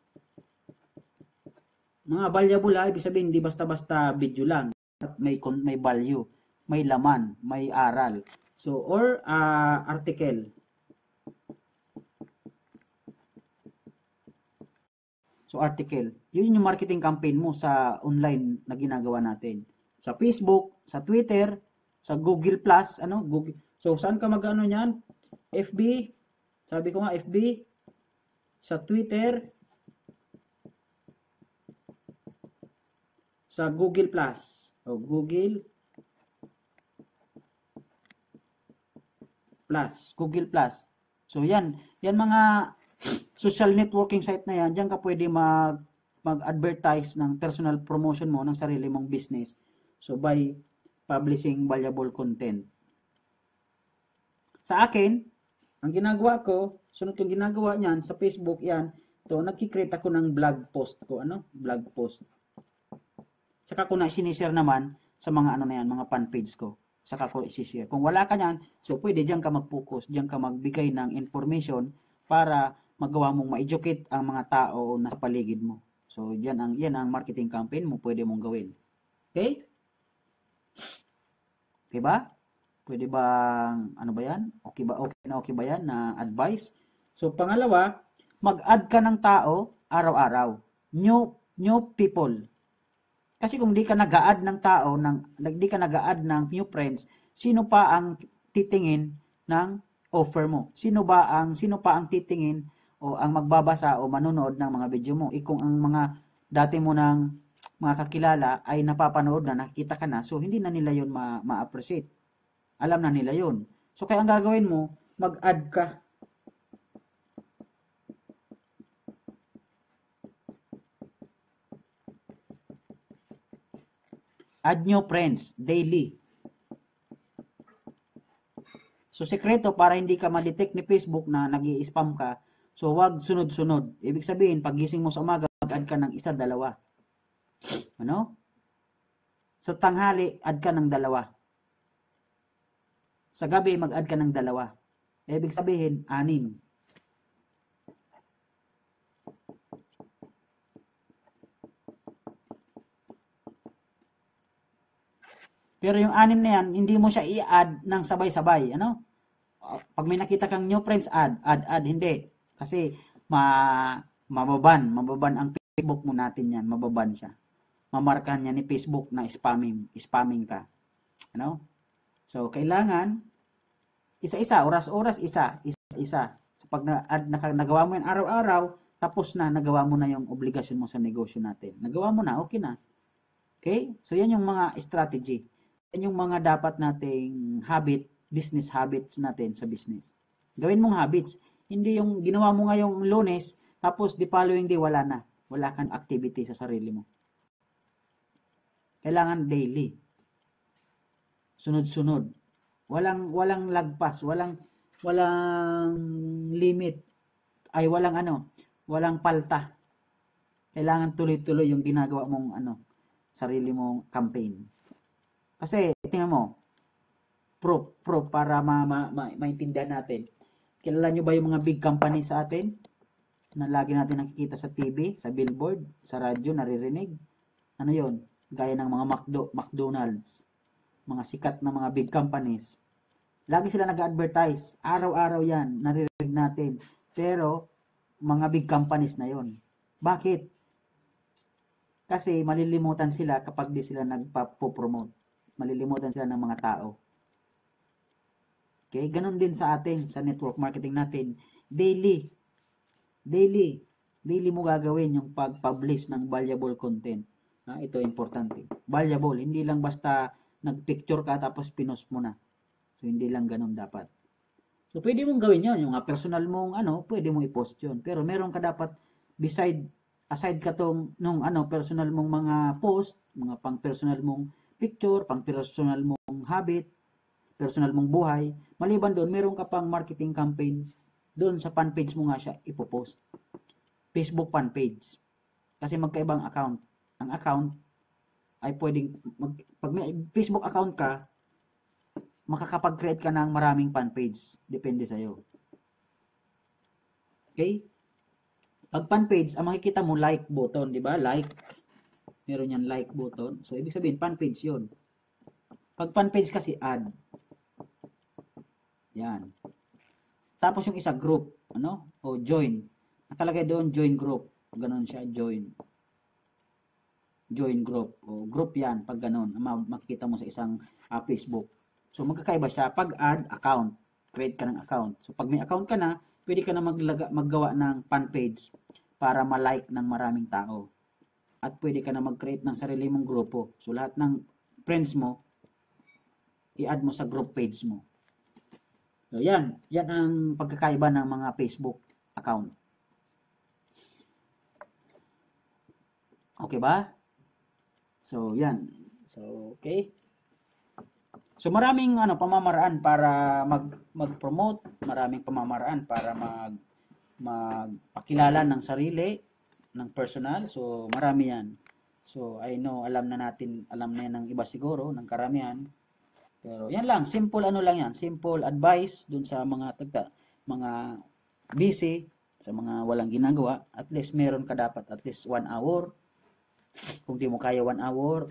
mga valuable ibig sabihin, hindi basta-basta video lang. May value, may laman, may aral. So, or article. So, article. Yun yung marketing campaign mo sa online na ginagawa natin. Sa Facebook, sa Twitter, sa Google Plus, Google. So, saan ka mag-ano niyan? FB, sabi ko nga FB, sa Twitter, sa Google Plus. O Google Google Plus. So yan mga social networking site na yan, diyan ka pwede mag-advertise ng personal promotion mo ng sarili mong business. So by publishing valuable content. Sa akin, ang ginagawa ko, sunod kong ginagawa niyan sa Facebook yan, nagki-create ako ng blog post ko, blog post. Saka ko na sinishare naman sa mga mga fan page ko. Saka ko i-share. Kung wala ka niyan, so pwede diyan ka mag-focus, diyan ka magbigay ng information para magawa mong ma-educate ang mga tao na sa paligid mo. So yan ang marketing campaign mo pwede mong gawin. Okay? Okay ba? Pwede bang ano ba yan? Okay ba yan na advice? So pangalawa, mag-add ka ng tao araw-araw. New people. Kasi kung di ka nag-a-add ng tao, di ka nag-a-add ng new friends, sino pa ang titingin ng offer mo? Sino pa ang titingin o ang magbabasa o manonood ng mga video mo? Kung ang mga dati mo ng mga kakilala ay napapanood na, nakikita ka na, so hindi na nila yun ma-appreciate. Alam na nila yun. So kaya ang gagawin mo, mag-add ka. Add new friends daily. So So, sekreto para hindi ka ma-detect ni Facebook na nag-i-spam ka. So, wag sunod-sunod. Ibig sabihin, pagising mo sa umaga, mag-add ka ng isa, dalawa. Ano? Sa tanghali, add ka ng dalawa. Sa gabi, mag-add ka ng dalawa. Ibig sabihin, 6. Pero yung 6 na yan, hindi mo siya i-add ng sabay-sabay. Ano? Pag may nakita kang new friends, add, hindi. Kasi, mababan ang Facebook mo natin yan, mababan siya. Mamarkahan niya ni Facebook na spamming ka. Ano? So, kailangan, isa-isa, oras-oras, isa-isa. So, pag nagawa mo yan araw-araw, tapos na, nagawa mo na yung obligasyon mo sa negosyo natin. Nagawa mo na, okay na. Okay? So, yan yung mga strategy. Yan yung mga dapat nating business habits natin sa business. Gawin mong habits. Hindi yung ginawa mo ngayong Lunes, tapos the following day, wala na. Wala kang activity sa sarili mo. Kailangan daily. Sunod-sunod. Walang lagpas, walang limit. Ay walang palta. Kailangan tuloy-tuloy yung ginagawa mong sarili mong campaign. Kasi tingnan mo, proof para maintindihan natin. Kilala nyo ba yung mga big company sa atin na lagi natin nakikita sa TV, sa billboard, sa radyo, naririnig? Ano yon? Gaya ng mga McDonald's, mga sikat na mga big companies. Lagi sila nag-advertise. Araw-araw yan, naririnig natin. Pero, mga big companies na yon. Bakit? Kasi malilimutan sila kapag di sila nagpa-promote. Malilimutan sila ng mga tao. Okay? Ganon din sa atin, sa network marketing natin. Daily mo gagawin yung pag-publish ng valuable content. Ito importante. Valuable, hindi lang basta nag-picture ka tapos pinost mo na. So, hindi lang ganun dapat. So, pwede mong gawin yun. Yung personal mong pwede mong i-post yun. Pero meron ka dapat aside ka nung personal mong mga post, mga pang personal mong picture, pang personal mong habit, personal mong buhay. Maliban doon, meron ka pang marketing campaign doon sa fan page mo nga siya ipopost. Facebook fan page. Kasi magkaibang account. Ang account ay pwedeng, pag may Facebook account ka, makakapag-create ka ng maraming fan page. Depende sa'yo. Okay? Pag fan page, ang makikita mo, like button, di ba? Like. Meron yan like button. So, ibig sabihin, fan page yun. Pag fan page kasi, add. Yan. Tapos yung isa, group. O join. Nakalagay doon, join group. Ganon siya, join group. O group yan, pag ganon. Makikita mo sa isang Facebook. So, magkakaiba siya. Pag add, account. Create ka ng account. So, pag may account ka na, pwede ka na maggawa ng fan page para ma-like ng maraming tao. At pwede ka na mag-create ng sarili mong grupo. So, lahat ng friends mo, i-add mo sa group page mo. So, yan. Yan ang pagkakaiba ng mga Facebook account. Okay ba? So, yan. So, okay. So, maraming pamamaraan para mag-promote, maraming pamamaraan para magpakilala ng sarili, ng personal. So, marami yan. So, I know, alam na yan ng iba siguro, ng karamihan. Pero, yan lang, simple lang yan, simple advice dun sa mga busy, sa mga walang ginagawa. At least, meron ka dapat at least 1 hour. Kung di mo kaya 1 hour,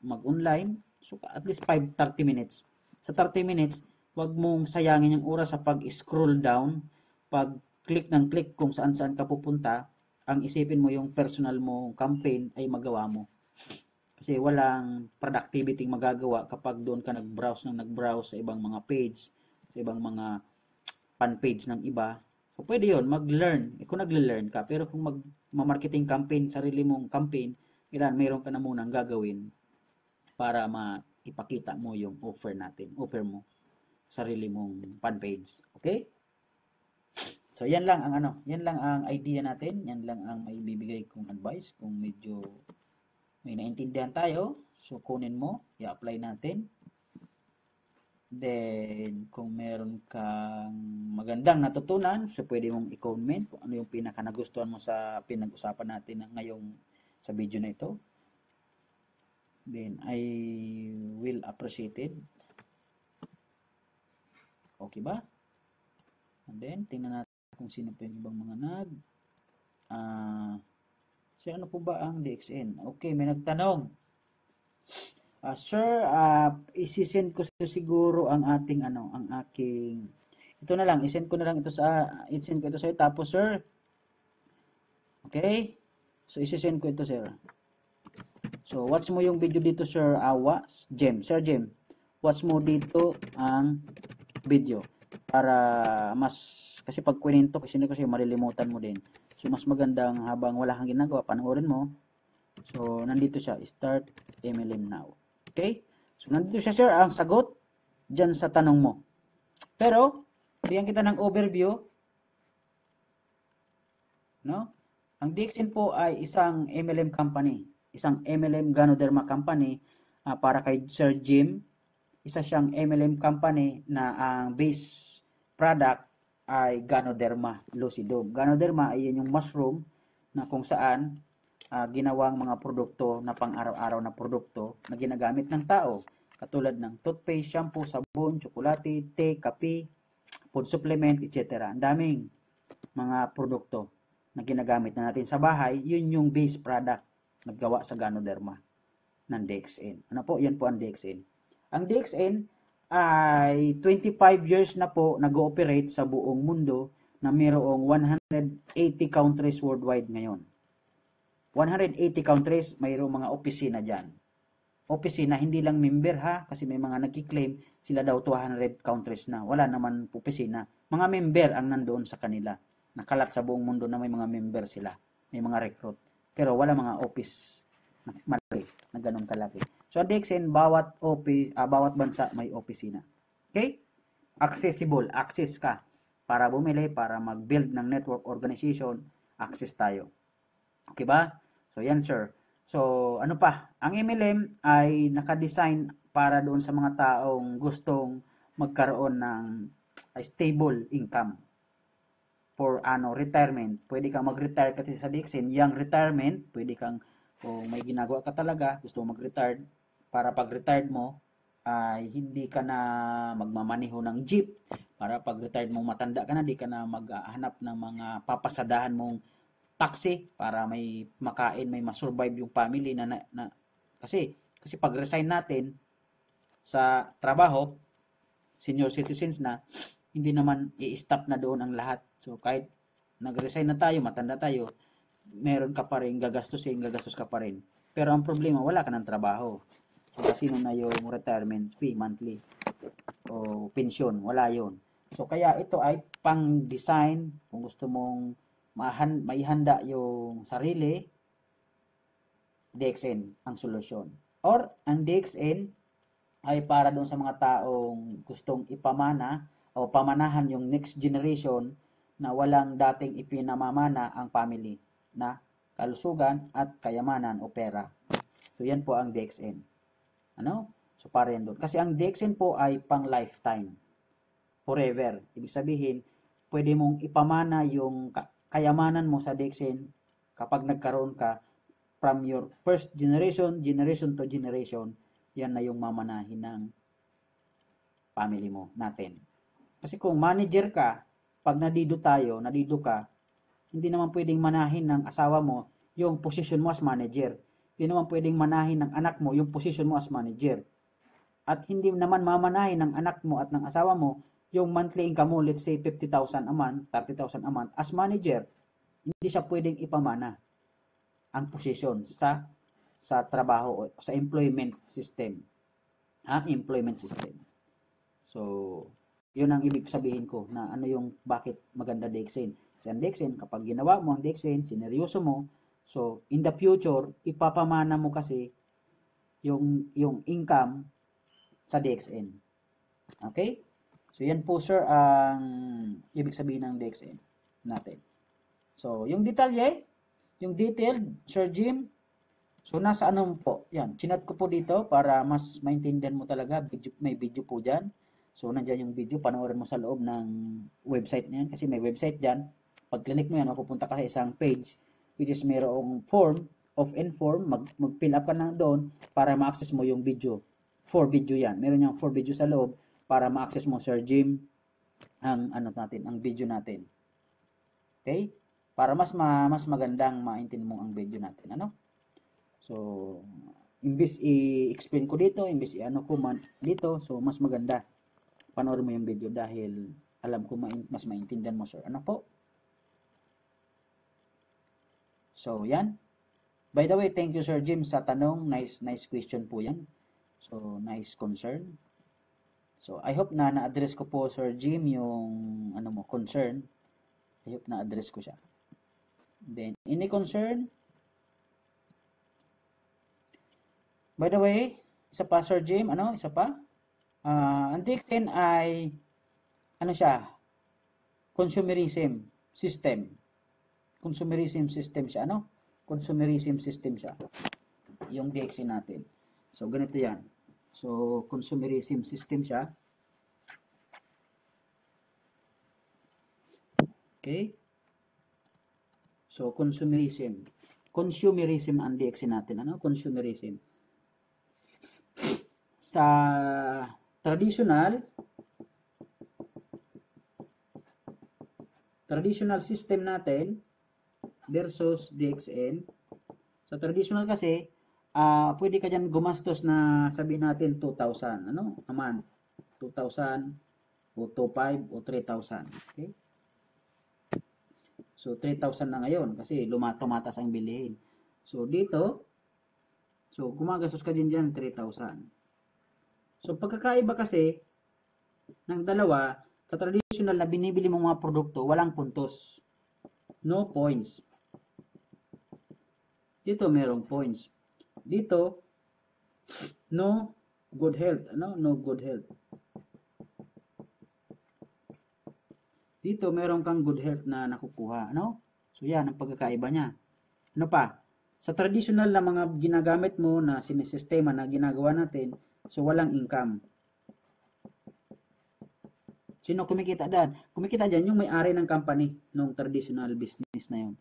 mag-online, so at least 30 minutes. Sa 30 minutes, wag mong sayangin yung oras sa pag-scroll down, pag-click ng click kung saan-saan ka pupunta, ang isipin mo yung personal mo campaign ay magawa mo. Kasi walang productivity magagawa kapag doon ka nag-browse sa ibang mga page, sa ibang mga fan page ng iba. So, pwede yun, mag-learn. Kung nagle-learn ka, pero kung mag-marketing campaign, sarili mong campaign, kailangan mayroon ka na munang gagawin para maipakita mo yung offer mo, sarili mong fan page. Okay? So, yan lang ang idea natin, yan lang ang maibibigay kong advice. Kung medyo may naintindihan tayo, so kunin mo, i-apply natin. Then, kung meron kang magandang natutunan, so pwede mong i-comment kung ano yung pinaka nagustuhan mo sa pinag-usapan natin ngayong sa video na ito. Then, I will appreciate it. Okay ba? And then, tingnan natin kung sino pa yung ibang mga so ano po ba ang DXN? Okay, may nagtanong. Sir, isisend ko siguro ang ating ang aking ito na lang, isend ko ito sa iyo tapos sir. Okay? So isisend ko ito sir. So watch mo yung video dito sir, Sir Jem. Watch mo dito ang video para mas kasi pag kwento kasi malilimutan mo din. So mas magandang habang wala kang ginagawa, panoorin mo. So nandito siya, start MLM now. Okay? So, nandito siya, sir, ang sagot dyan sa tanong mo. Pero, bigyan kita ng overview. No? Ang DXN po ay isang MLM company. Isang MLM Ganoderma company para kay Sir Jim. Isa siyang MLM company na ang base product ay Ganoderma lucidum. Ganoderma ay yun yung mushroom na kung saan ginawang mga produkto na pang-araw-araw na produkto na ginagamit ng tao. Katulad ng toothpaste, shampoo, sabon, tsokolate, tea, kape, food supplement, etc. Ang daming mga produkto na ginagamit na natin sa bahay, yun yung base product na gawa sa Ganoderma ng DXN. Ano po? Yan po ang DXN. Ang DXN ay 25 years na po nag-ooperate sa buong mundo na mayroong 180 countries worldwide ngayon. 180 countries, mayroong mga opisina dyan. Opisina, hindi lang member ha, kasi may mga nagkiklaim sila daw 200 countries na. Wala naman opisina. Mga member ang nandoon sa kanila. Nakalat sa buong mundo na may mga member sila. May mga recruit. Pero wala mga office na malaki, na ganun kalaki. So, DXN, bawat bansa may opisina. Okay? Accessible, access ka. Para bumili, para mag-build ng network organization, access tayo. Okay ba? So, yan sir. So, ano pa? Ang MLM ay nakadesign para doon sa mga taong gustong magkaroon ng stable income for retirement. Pwede kang mag-retire kasi sa DXN, young retirement, pwede kang kung may ginagawa ka talaga, gusto mo mag-retire, para pag-retired mo ay hindi ka na magmamaneho ng jeep. Para pag-retired mo matanda ka na, di ka na maghahanap ng mga papasadahan mong taxi para may makain, may masurvive yung family kasi pag resign natin sa trabaho, senior citizens na, hindi naman i-stop na doon ang lahat. So kahit nag-resign na tayo, matanda tayo, meron ka pa rin gagastos ka pa rin. Pero ang problema, wala ka ng trabaho. So sino na yung retirement fee monthly o pension, wala yon. So kaya ito ay pang-design kung gusto mong maihanda yung sarili, DXN ang solusyon. Or ang DXN ay para doon sa mga taong gustong ipamana o pamanahan yung next generation na walang dating ipinamamana ang family na kalusugan at kayamanan o pera. So yan po ang DXN. Ano? So para yan doon. Kasi ang DXN po ay pang lifetime. Forever. Ibig sabihin, pwede mong ipamana yung kayamanan mo sa DXN kapag nagkaroon ka from your first generation to generation, yan na yung mamanahin ng family mo natin. Kasi kung manager ka, pag nadido ka, hindi naman pwedeng manahin ng asawa mo yung position mo as manager. Hindi naman pwedeng manahin ng anak mo yung position mo as manager. At hindi naman mamanahin ng anak mo at ng asawa mo yung monthly income mo, let's say 50,000 a month, 30,000 a month, as manager, hindi siya pwedeng ipamana ang position sa trabaho, sa employment system. Employment system. So, yun ang ibig sabihin ko na ano yung bakit maganda DXN. Kasi ang DXN, kapag ginawa mo ang DXN, sineryoso mo, so in the future, ipapamana mo kasi yung income sa DXN. Okay? So, yan po sir ang ibig sabihin ng DXN natin. So, yung detalye, yung detailed, Sir Jim, so nasa ano po, yan, chinat ko po dito para mas maintindihan mo talaga, may video po dyan. So, nandiyan yung video, panoorin mo sa loob ng website niyan kasi may website dyan. Pag click mo yan, mapupunta ka sa isang page which is mayroong form of inform, mag-fill up ka na doon para ma-access mo yung video. 4 video yan. Meron yung 4 video sa loob para ma-access mo, Sir Jim, ang ang video natin. Okay? Para mas magandang maintindihan mo ang video natin, ano? So, imbis i-explain ko dito, imbis i-ano ko man dito, so mas maganda panoorin mo yung video dahil alam ko mas maintindihan mo, sir. Ano po? So, yan. By the way, thank you, Sir Jim, sa tanong. Nice question po yan. So, nice concern. So, I hope na na-address ko po, Sir Jim, yung concern. I hope na-address ko siya. Then, any concern? By the way, isa pa, Sir Jim, isa pa? Ang DXN ay, siya? Consumerism system. Consumerism system siya, Consumerism system siya. Yung DXN natin. So, ganito yan. So, consumerism system siya. Okay? So, consumerism. Consumerism ang DXN natin, Consumerism. Sa traditional system natin versus DXN. Sa traditional kasi, pwede ka dyan gumastos na sabihin natin 2,000, a month. 2,000 o 2,500 o 3,000. Okay? So, 3,000 na ngayon kasi tumatas ang bilihin. So, dito, gumagastos ka din dyan 3,000. So, pagkakaiba kasi ng dalawa, sa traditional na binibili mong mga produkto, walang puntos. No points. Dito, merong points. Dito, no good health. No good health. Dito, meron kang good health na nakukuha. So, yan ang pagkakaiba niya. Ano pa? Sa traditional na mga ginagamit mo na sinesistema na ginagawa natin, so walang income. Sino kumikita dyan? Kumikita dyan yung may-ari ng company ng traditional business na yun.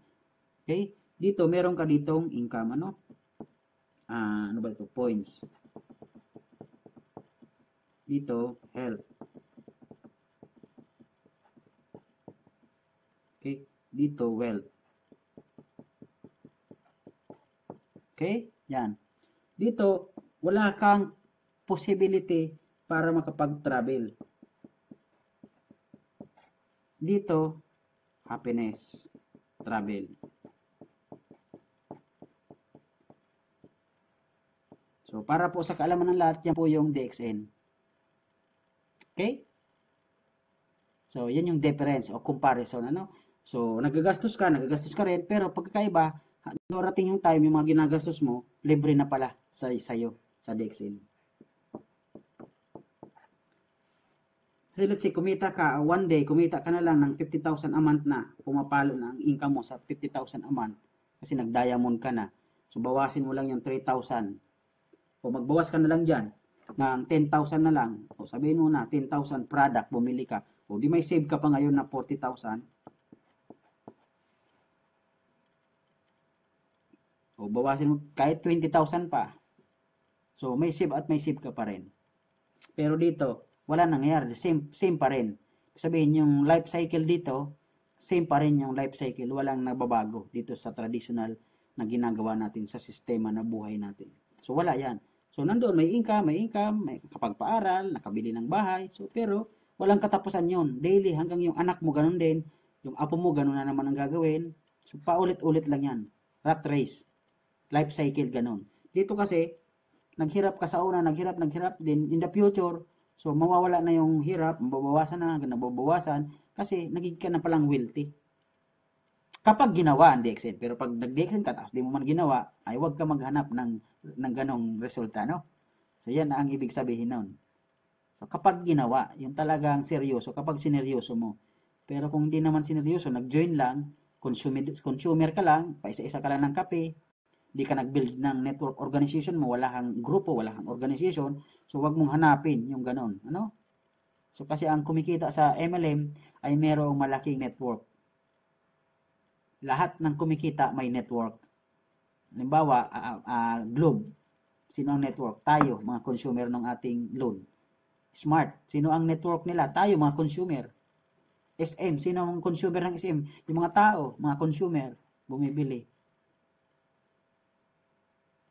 Okay? Dito, meron ka ditong income. Ano ba ito? Points. Dito, health. Okay? Dito, wealth. Okay? Yan. Dito, wala kang possibility para makapag-travel. Dito, happiness, travel. So, para po sa kaalaman ng lahat, yan po yung DXN. Okay? So, yan yung difference o comparison. So, nagagastos ka rin, pero pagkakaiba, darating yung time, yung mga ginagastos mo, libre na pala sa'yo, sa DXN. Kasi let's say, kumita ka, one day, kumita ka na lang ng 50,000 a month na, pumapalo na ang income mo sa 50,000 a month, kasi nag-diamond ka na. So, bawasin mo lang yung 3,000. O magbawas ka na lang dyan, ng 10,000 na lang. O sabihin mo na, 10,000 product, bumili ka. O di may save ka pa ngayon na 40,000. O bawasin mo, kahit 20,000 pa. So, may save at may save ka pa rin. Pero dito, wala nangyayari. Same pa rin. Sabihin, yung life cycle dito, same pa rin yung life cycle. Walang nagbabago dito sa traditional na ginagawa natin sa sistema na buhay natin. So, wala yan. So, nandoon, may income, may kapagpaaral, nakabili ng bahay. So, pero, walang katapusan yon. Daily, hanggang yung anak mo, ganun din. Yung apo mo, ganun na naman ang gagawin. So, paulit-ulit lang yan. Rat race. Life cycle, ganun. Dito kasi, naghirap ka sa una, naghirap, then in the future, so mawawala na yung hirap, mababawasan na, nababawasan, kasi nagiging ka na palang wealthy. Kapag ginawa ang DXN, pero pag nag-DXN ka, tapos di mo man ginawa, ay huwag ka maghanap ng ganong resulta, So yan ang ibig sabihin nun. So kapag ginawa, yung talagang seryoso, kapag sineryoso mo. Pero kung hindi naman sineryoso, nag-join lang, consumer ka lang, paisa-isa ka lang ng kape, di ka nag-build ng network organization mo, wala kang grupo, wala kang organization, so wag mong hanapin yung ganon. So kasi ang kumikita sa MLM ay merong malaking network. Lahat ng kumikita may network. Halimbawa, Globe. Sino ang network? Tayo, mga consumer ng ating loan. Smart. Sino ang network nila? Tayo, mga consumer. SM. Sino ang consumer ng SM? Yung mga tao, mga consumer, bumibili.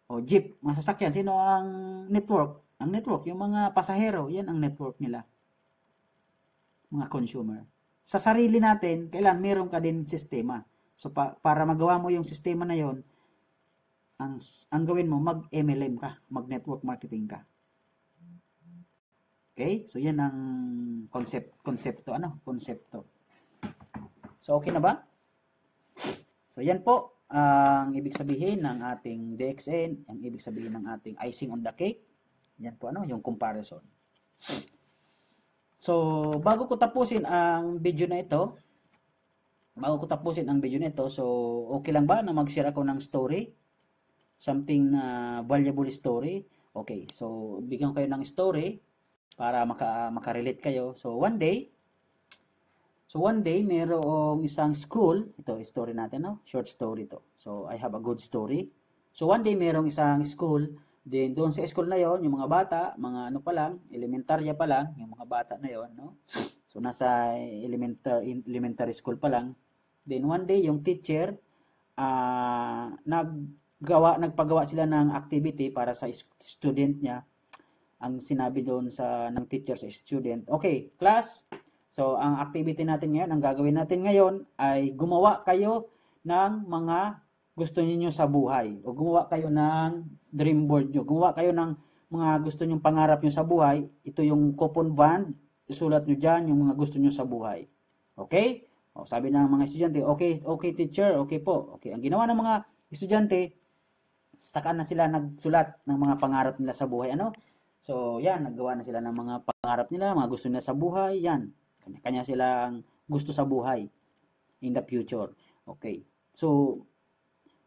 O jeep, mga sasakyan. Sino ang network? Ang network, yung mga pasahero, yan ang network nila. Mga consumer. Sa sarili natin, kailan meron ka din sistema. So, para magawa mo yung sistema na yon, ang gawin mo, mag-MLM ka, mag-network marketing ka. Okay? So, yan ang konsepto. So, okay na ba? So, yan po ang ibig sabihin ng ating DXN, ang ibig sabihin ng ating icing on the cake. Yan po, yung comparison. So, bago ko tapusin ang video na ito, so, okay lang ba na mag-share ako ng story? Something valuable story. Okay, so bigyan kayo ng story para makarelate kayo. So one day mayroong isang school, ito story natin, no? Short story to. So I have a good story. So one day mayroong isang school, then doon sa school na yon, yung mga bata, mga ano pa lang, elementarya pa lang, yung mga bata na yon, no? So nasa elementary school pa lang. Then one day yung teacher nagpagawa sila ng activity para sa student niya. Ang sinabi doon ng teacher sa student, okay, class, so ang activity natin ngayon, ang gagawin natin ngayon ay gumawa kayo ng mga gusto niyo sa buhay, o gumawa kayo ng dream board nyo, gumawa kayo ng mga gusto niyo pangarap nyo sa buhay. Ito yung coupon band, isulat nyo dyan yung mga gusto niyo sa buhay. Okay? O, sabi ng mga estudyante, okay teacher, okay po. Okay, ang ginawa ng mga estudyante, saka na sila nagsulat ng mga pangarap nila sa buhay. So, yan, naggawa na sila ng mga pangarap nila, mga gusto nila sa buhay, yan. Kanya-kanya silang gusto sa buhay in the future. Okay. So,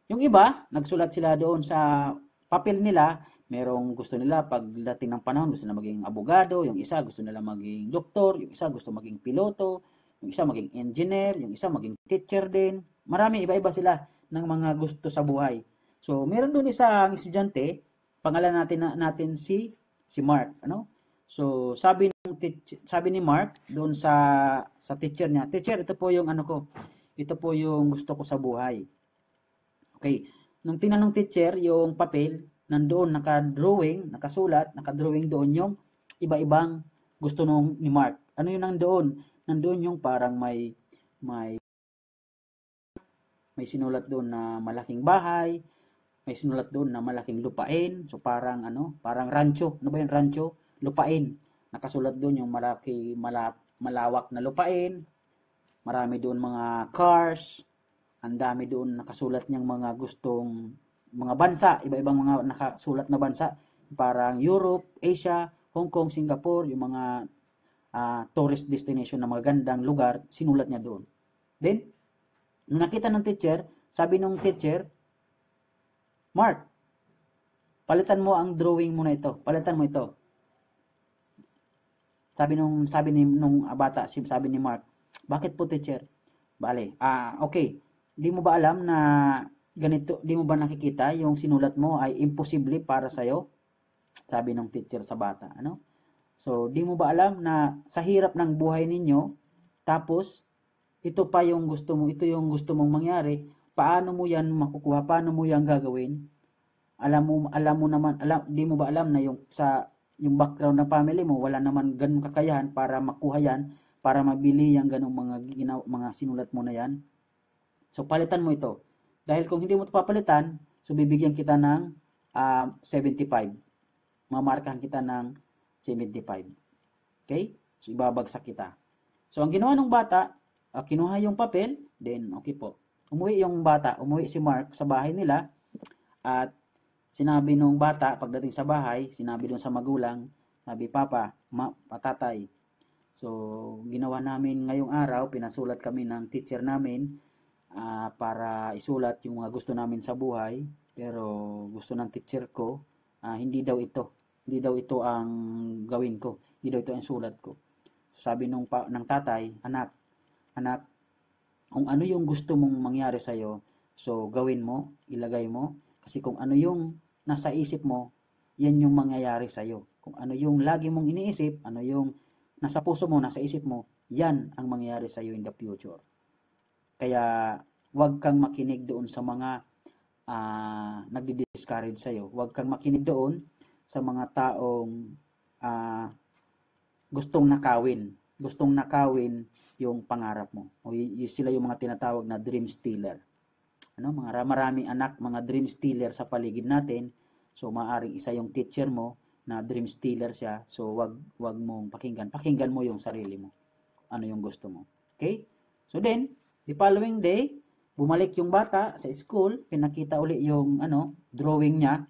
yung iba, nagsulat sila doon sa papel nila, merong gusto nila pagdating ng panahon, gusto nila maging abogado, yung isa gusto nila maging doktor, yung isa gusto maging piloto, yung isa maging engineer, yung isa maging teacher din. Marami, iba-iba sila ng mga gusto sa buhay. So, meron doon isang estudyante, pangalan natin si Mark, So, sabi ni Mark doon sa teacher niya, teacher, ito po yung ito po yung gusto ko sa buhay. Okay. Nung tinanong teacher yung papel, nandoon nakadrawing doon yung iba-ibang gusto ni Mark. Ano yung nandoon? Nandoon yung parang may sinulat doon na malaking bahay, may sinulat doon na malaking lupain. So parang rancho. Ano ba yung rancho? Lupain. Nakasulat doon yung malawak na lupain. Marami doon mga cars. Ang dami doon nakasulat niyang mga gustong mga bansa, iba-ibang mga nakasulat na bansa. Parang Europe, Asia, Hong Kong, Singapore, yung mga tourist destination na magandang lugar, sinulat niya doon. Then, nung nakita ng teacher, sabi nung teacher, Mark, palitan mo ang drawing mo na ito. Palitan mo ito. Sabi nung bata, sabi ni Mark, bakit po teacher? Bale, okay. Di mo ba alam na ganito, di mo ba nakikita yung sinulat mo ay imposible para sa'yo? Sabi ng teacher sa bata, So, di mo ba alam na sa hirap ng buhay ninyo, tapos, ito yung gusto mong mangyari, paano mo yan makukuha, paano mo yan gagawin? Di mo ba alam na yung background ng family mo, wala naman ganung kakayahan para makuha yan, para mabili yung ganung mga sinulat mo na yan? So, palitan mo ito. Dahil kung hindi mo ito papalitan, so bibigyan kita ng 75. Mamarkahan kita ng 75. Okay? So, ibabagsak kita. So, ang ginawa ng bata, kinuha yung papel, then, okay po. Umuwi si Mark sa bahay nila, at sinabi nung bata, pagdating sa bahay, sinabi doon sa magulang, sabi, Papa, Patatay. So, ginawa namin ngayong araw, pinasulat kami ng teacher namin, para isulat yung mga gusto namin sa buhay, pero gusto ng teacher ko, hindi daw ito ang gawin ko, hindi daw ito ang sulat ko. Sabi ng tatay, anak, anak, kung ano yung gusto mong mangyari sa'yo, so gawin mo, ilagay mo. Kasi kung ano yung nasa isip mo, yan yung mangyayari sa'yo. Kung ano yung lagi mong iniisip, ano yung nasa puso mo, nasa isip mo, yan ang mangyayari sa'yo in the future. Kaya huwag kang makinig doon sa mga nagdi-discourage sa'yo. Huwag kang makinig doon sa mga taong gustong nakawin yung pangarap mo. O sila yung mga tinatawag na dream stealer. Ano, maraming anak, mga dream stealer sa paligid natin. So maaring isa yung teacher mo na dream stealer siya. So wag mong pakinggan. Pakinggan mo yung sarili mo. Ano yung gusto mo. Okay? So then, the following day, bumalik yung bata sa school, pinakita uli yung drawing niya,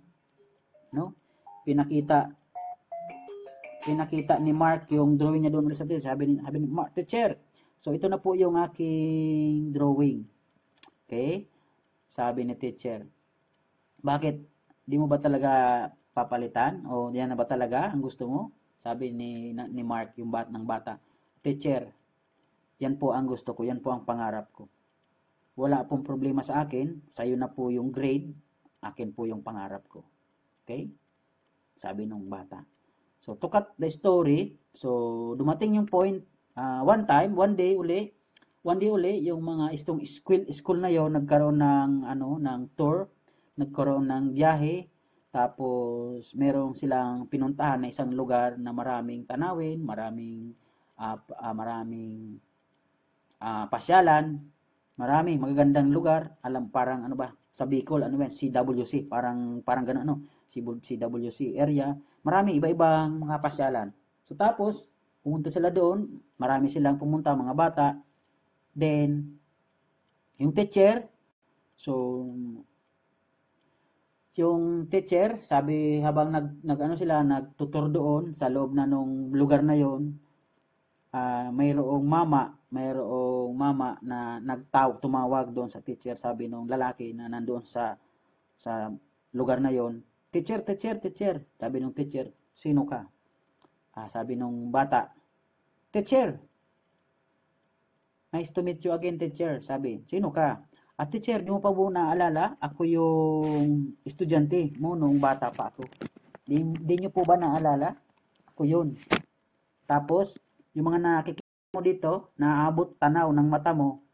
no? Pinakita ni Mark yung drawing niya doon sa teacher. Sabi ni Mark, teacher, so ito na po yung aking drawing. Okay? Sabi ni teacher, bakit? Di mo ba talaga papalitan? O yan na ba talaga ang gusto mo? Sabi ni Mark, yung bata. Teacher, yan po ang gusto ko, yan po ang pangarap ko. Wala pong problema sa akin, sa'yo na po yung grade, akin po yung pangarap ko. Okay? Sabi nung bata. So, to cut the story, so dumating yung point, one day uli, yung mga school na yon nagkaroon ng tour, nagkaroon ng biyahe, tapos merong silang pinuntahan na isang lugar na maraming tanawin, maraming pasyalan, maraming magagandang lugar, parang sa Bicol, CWC, parang gano'n, CWC area, marami iba-ibang mga pasyalan. So tapos, pumunta sila doon, marami silang pumunta, mga bata, then, yung teacher, sabi habang nagtutur doon sa loob na nung lugar na yon, mayroong mama na tumawag doon sa teacher, sabi nung lalaki na nandoon sa lugar na yon, teacher, sabi nung teacher, sino ka? Sabi nung bata, teacher, nice to meet you again, teacher. Sabi, sino ka? Teacher, di mo pa po naalala? Ako yung estudyante mo nung bata pa ako. Di nyo po ba naalala? Ako yun. Tapos, yung mga nakikita mo dito, naaabot tanaw ng mata mo,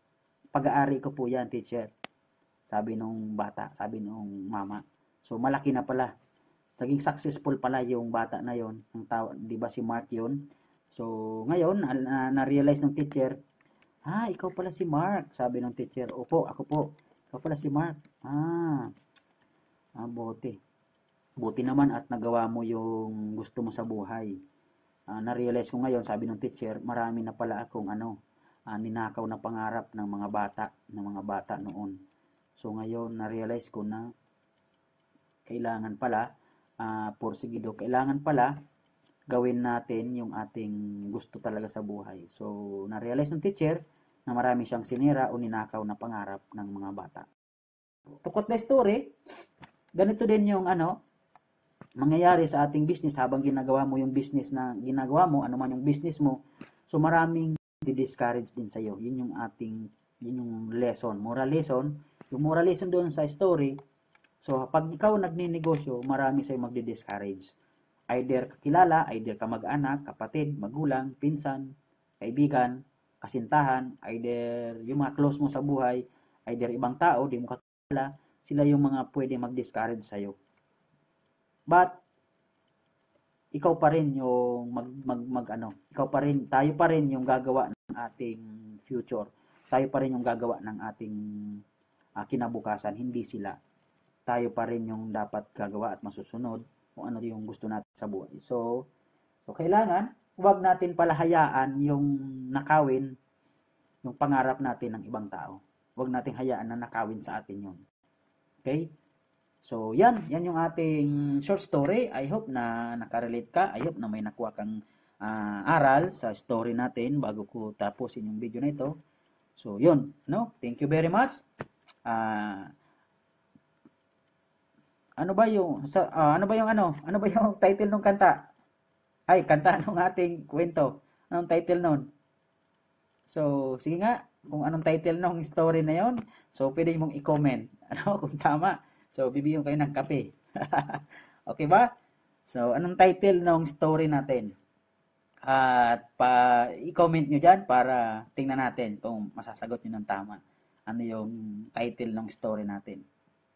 pag-aari ko po yan, teacher. Sabi nung bata, sabi nung mama. So, malaki na pala. Naging successful pala yung bata na yon. Di ba si Mark yun? So, ngayon, na-realize ng teacher, ikaw pala si Mark, sabi ng teacher. Opo, ako po. Ikaw pala si Mark. Buti. Buti naman at nagawa mo yung gusto mo sa buhay. Na-realize ko ngayon, sabi ng teacher, marami na pala akong ninakaw na pangarap ng mga bata noon. So ngayon, na-realize ko na kailangan pala, porsigido, kailangan pala gawin natin yung ating gusto talaga sa buhay. So, na-realize ng teacher na marami siyang sinira o ninakaw na pangarap ng mga bata. Tukot na story, ganito din yung mangyayari sa ating business habang ginagawa mo yung business na ginagawa mo, ano man yung business mo. So, maraming di-discourage din sa'yo. Yun yung lesson, moral lesson. Yung moral lesson doon sa story, so, pag ikaw nagninegosyo, marami sa'yo magdi-discourage. Either kakilala, either kamag-anak, kapatid, magulang, pinsan, kaibigan, kasintahan, either yung mga close mo sa buhay, either ibang tao, di mo kakilala, sila yung mga pwede mag-discourage sa'yo. But, ikaw pa rin yung tayo pa rin yung gagawa ng ating future. Tayo pa rin yung gagawa ng ating kinabukasan, hindi sila. Tayo pa rin yung dapat gagawa at masusunod kung ano yung gusto natin sa buhay. So kailangan, huwag natin palahayaan yung nakawin, yung pangarap natin ng ibang tao. Huwag natin hayaan na nakawin sa atin yun. Okay? So, yan yung ating short story. I hope na nakarelate ka. I hope na may nakuha kang aral sa story natin bago ko tapusin yung video na ito. So, yun. Thank you very much. Ano ba yung title ng kanta? Kanta ng ating kwento. Anong title nun? So, sige nga, kung anong title ng story na yon, so pwede mong i-comment. Ano, kung tama. So, bibigyan kayo ng kape. Okay ba? So, anong title ng story natin? At i-comment nyo dyan para tingnan natin kung masasagot nyo ng tama. Ano yung title ng story natin.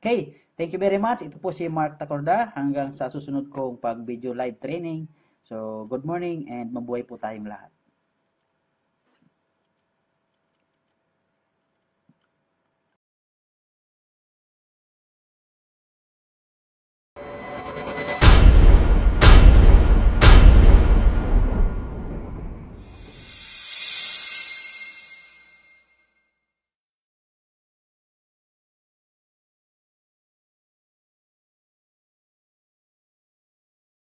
Okay, thank you very much. Ito po si Mark Tacorda hanggang sa susunod kong pag-video live training. So, good morning and mabuhay po tayong lahat.